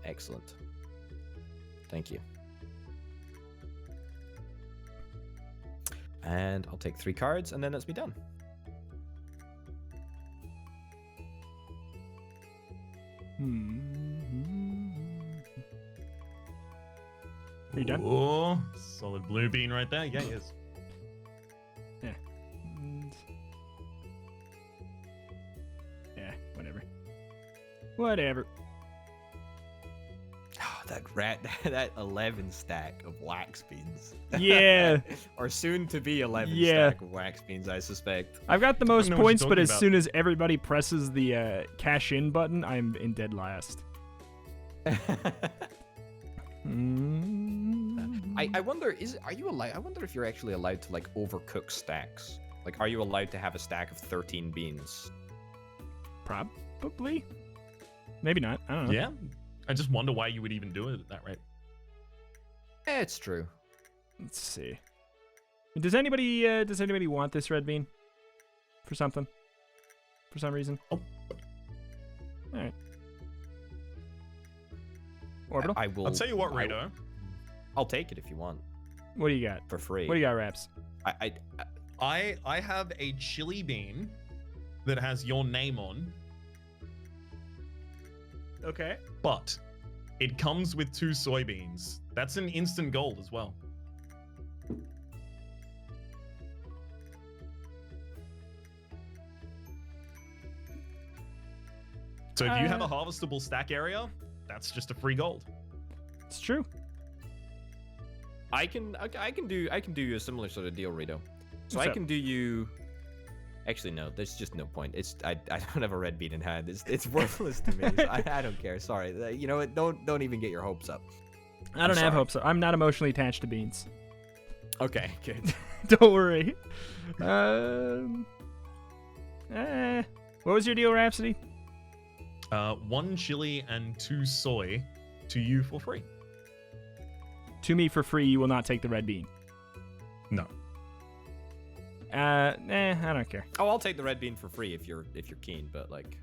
Excellent. Thank you. And I'll take 3 cards, and then that's me done. Are you done? Oh, solid blue bean right there. Yeah, he is. Yeah. Yeah, whatever. Whatever. Oh, that 11 stack of wax beans. Yeah. Or soon to be 11 Yeah. stack of wax beans, I suspect. I've got the most know what you're points, but talking as about. soon as everybody presses the cash in button, I'm in dead last. I wonder are you allowed? I wonder if you're actually allowed to like overcook stacks. Like, are you allowed to have a stack of 13 beans? Probably. Maybe not. I don't know. Yeah. I just wonder why you would even do it at that rate. It's true. Let's see. Does anybody want this red bean? For something? For some reason? Oh. Alright. Orbital? I will. I'll tell you what, Rado. I'll take it if you want What do you got? for free. What do you got, Raps? I have a chili bean that has your name on, Okay. but it comes with 2 soybeans. That's an instant gold as well. So if you have a harvestable stack area, that's just a free gold. It's true. I can do you a similar sort of deal, Rito. So What's I up? can do you. Actually, no. There's just no point. I don't have a red bean in hand. It's worthless to me. So I don't care. Sorry. You know what? Don't even get your hopes up. I don't have sorry. hopes. I'm not emotionally attached to beans. Okay, good. Don't worry. What was your deal, Rhapsody? 1 chili and 2 soy to you for free. To me for free, you will not take the red bean. No. I don't care. Oh, I'll take the red bean for free if you're keen. But like,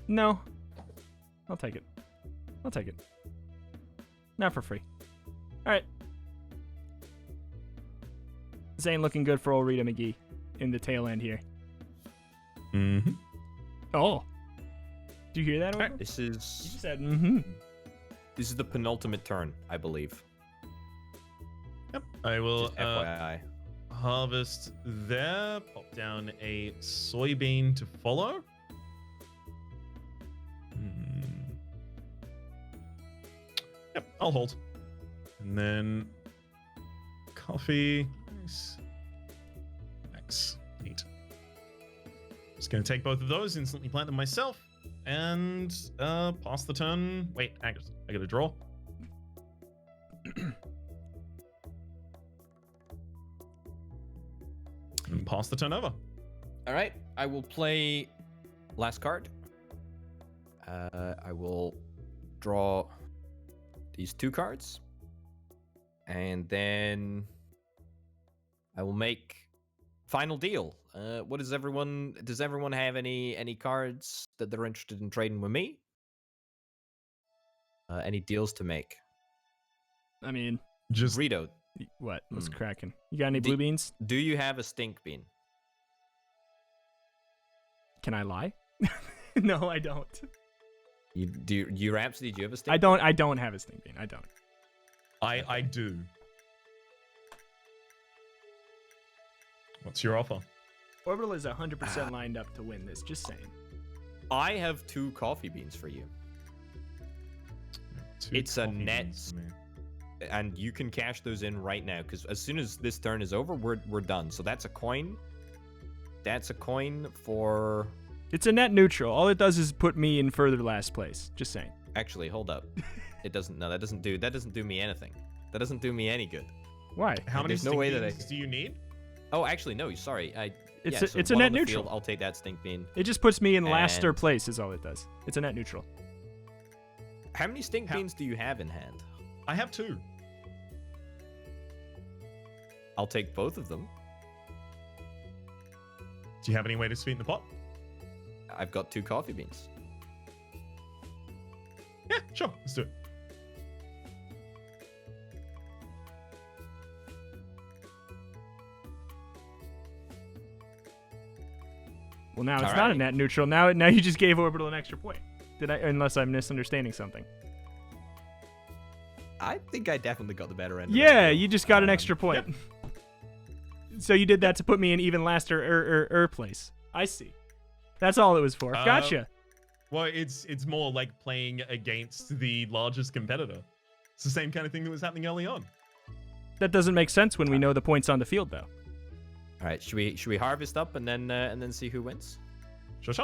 No. I'll take it. I'll take it. Not for free. Alright. This ain't looking good for old Rita McGee in the tail end here. Mm-hmm. Oh. Do you hear that? Alright. Orville? this You is just said, mm-hmm. this is the penultimate turn, I believe. Yep. I will. Just FYI. harvest there. Pop down a soybean to follow. Yep, I'll hold. And then coffee. Nice. Nice. Neat. Just gonna take both of those, instantly plant them myself, and pass the turn. Wait, I gotta draw. And pass the turn over. All right, I will play last card. I will draw these 2 cards, and then I will make final deal. What does everyone have any cards that they're interested in trading with me? Any deals to make? I mean, Just Rito, what? What's cracking? You got any blue beans? do you have a stink bean? Can I lie? No, I don't. You Rhapsody, do you have a stink I don't have a stink bean. I don't. I do. What's your offer? Orbital is 100% lined up to win this. Just saying. I have 2 coffee beans for you. It's a net, and you can cash those in right now, because as soon as this turn is over, we're done. So that's a coin. That's a coin for... It's a net neutral. All it does is put me in further last place. Just saying. Actually, hold up. It doesn't. No, that doesn't do me anything. That doesn't do me any good. Why? How many There's no way that I... do you need? Oh, actually, no. Sorry. It's a net neutral. Field, I'll take that stink bean. It just puts me in laster place is all it does. It's a net neutral. How many stink beans do you have in hand? I have 2. I'll take both of them. Do you have any way to sweeten the pot? I've got 2 coffee beans. Yeah, sure. Let's do it. Well, now it's not a net neutral. Now you just gave Orbital an extra point. Did I? Unless I'm misunderstanding something. I think I definitely got the better end. Yeah, you just got an extra point. Yep. So you did that to put me in even laster place. I see. That's all it was for. Gotcha. Well, it's more like playing against the largest competitor. It's the same kind of thing that was happening early on. That doesn't make sense when we know the points on the field, though. All right, should we harvest up and then see who wins? Sure.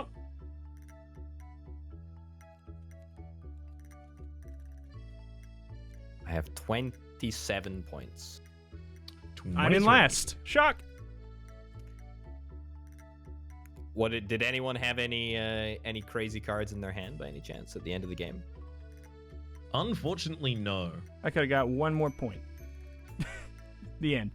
I have 27 points. I'm in last. Shock. Did anyone have any crazy cards in their hand by any chance at the end of the game? Unfortunately, no. I could have got 1 more point. The end.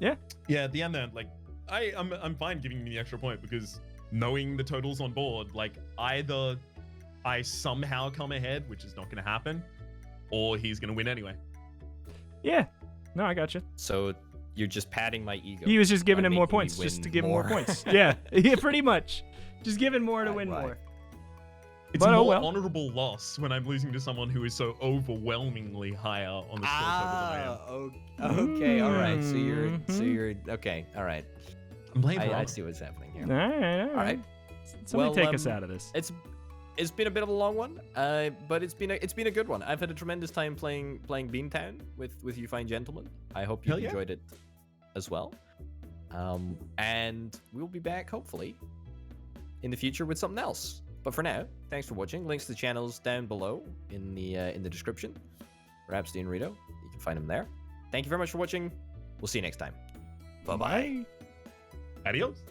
Yeah. Yeah, at the end there, like I'm fine giving you the extra point because knowing the totals on board, like either I somehow come ahead, which is not going to happen, or he's going to win anyway. Yeah. No, I got you. So you're just patting my ego. He was just giving him more points, just to give him more points. Yeah, pretty much. Just giving more to win more. It's a more honorable loss when I'm losing to someone who is so overwhelmingly higher on the score table than I am. Okay, all right. So you're okay. All right. I'm playing for I see what's happening here. All right. Somebody take us out of this. It's been a bit of a long one, but it's been a good one. I've had a tremendous time playing Beantown with you fine gentlemen. I hope you enjoyed it as well. And we'll be back hopefully in the future with something else. But for now, thanks for watching. Links to the channels down below in the description. Rhapsody and Rito, you can find them there. Thank you very much for watching. We'll see you next time. Bye-bye. Adios.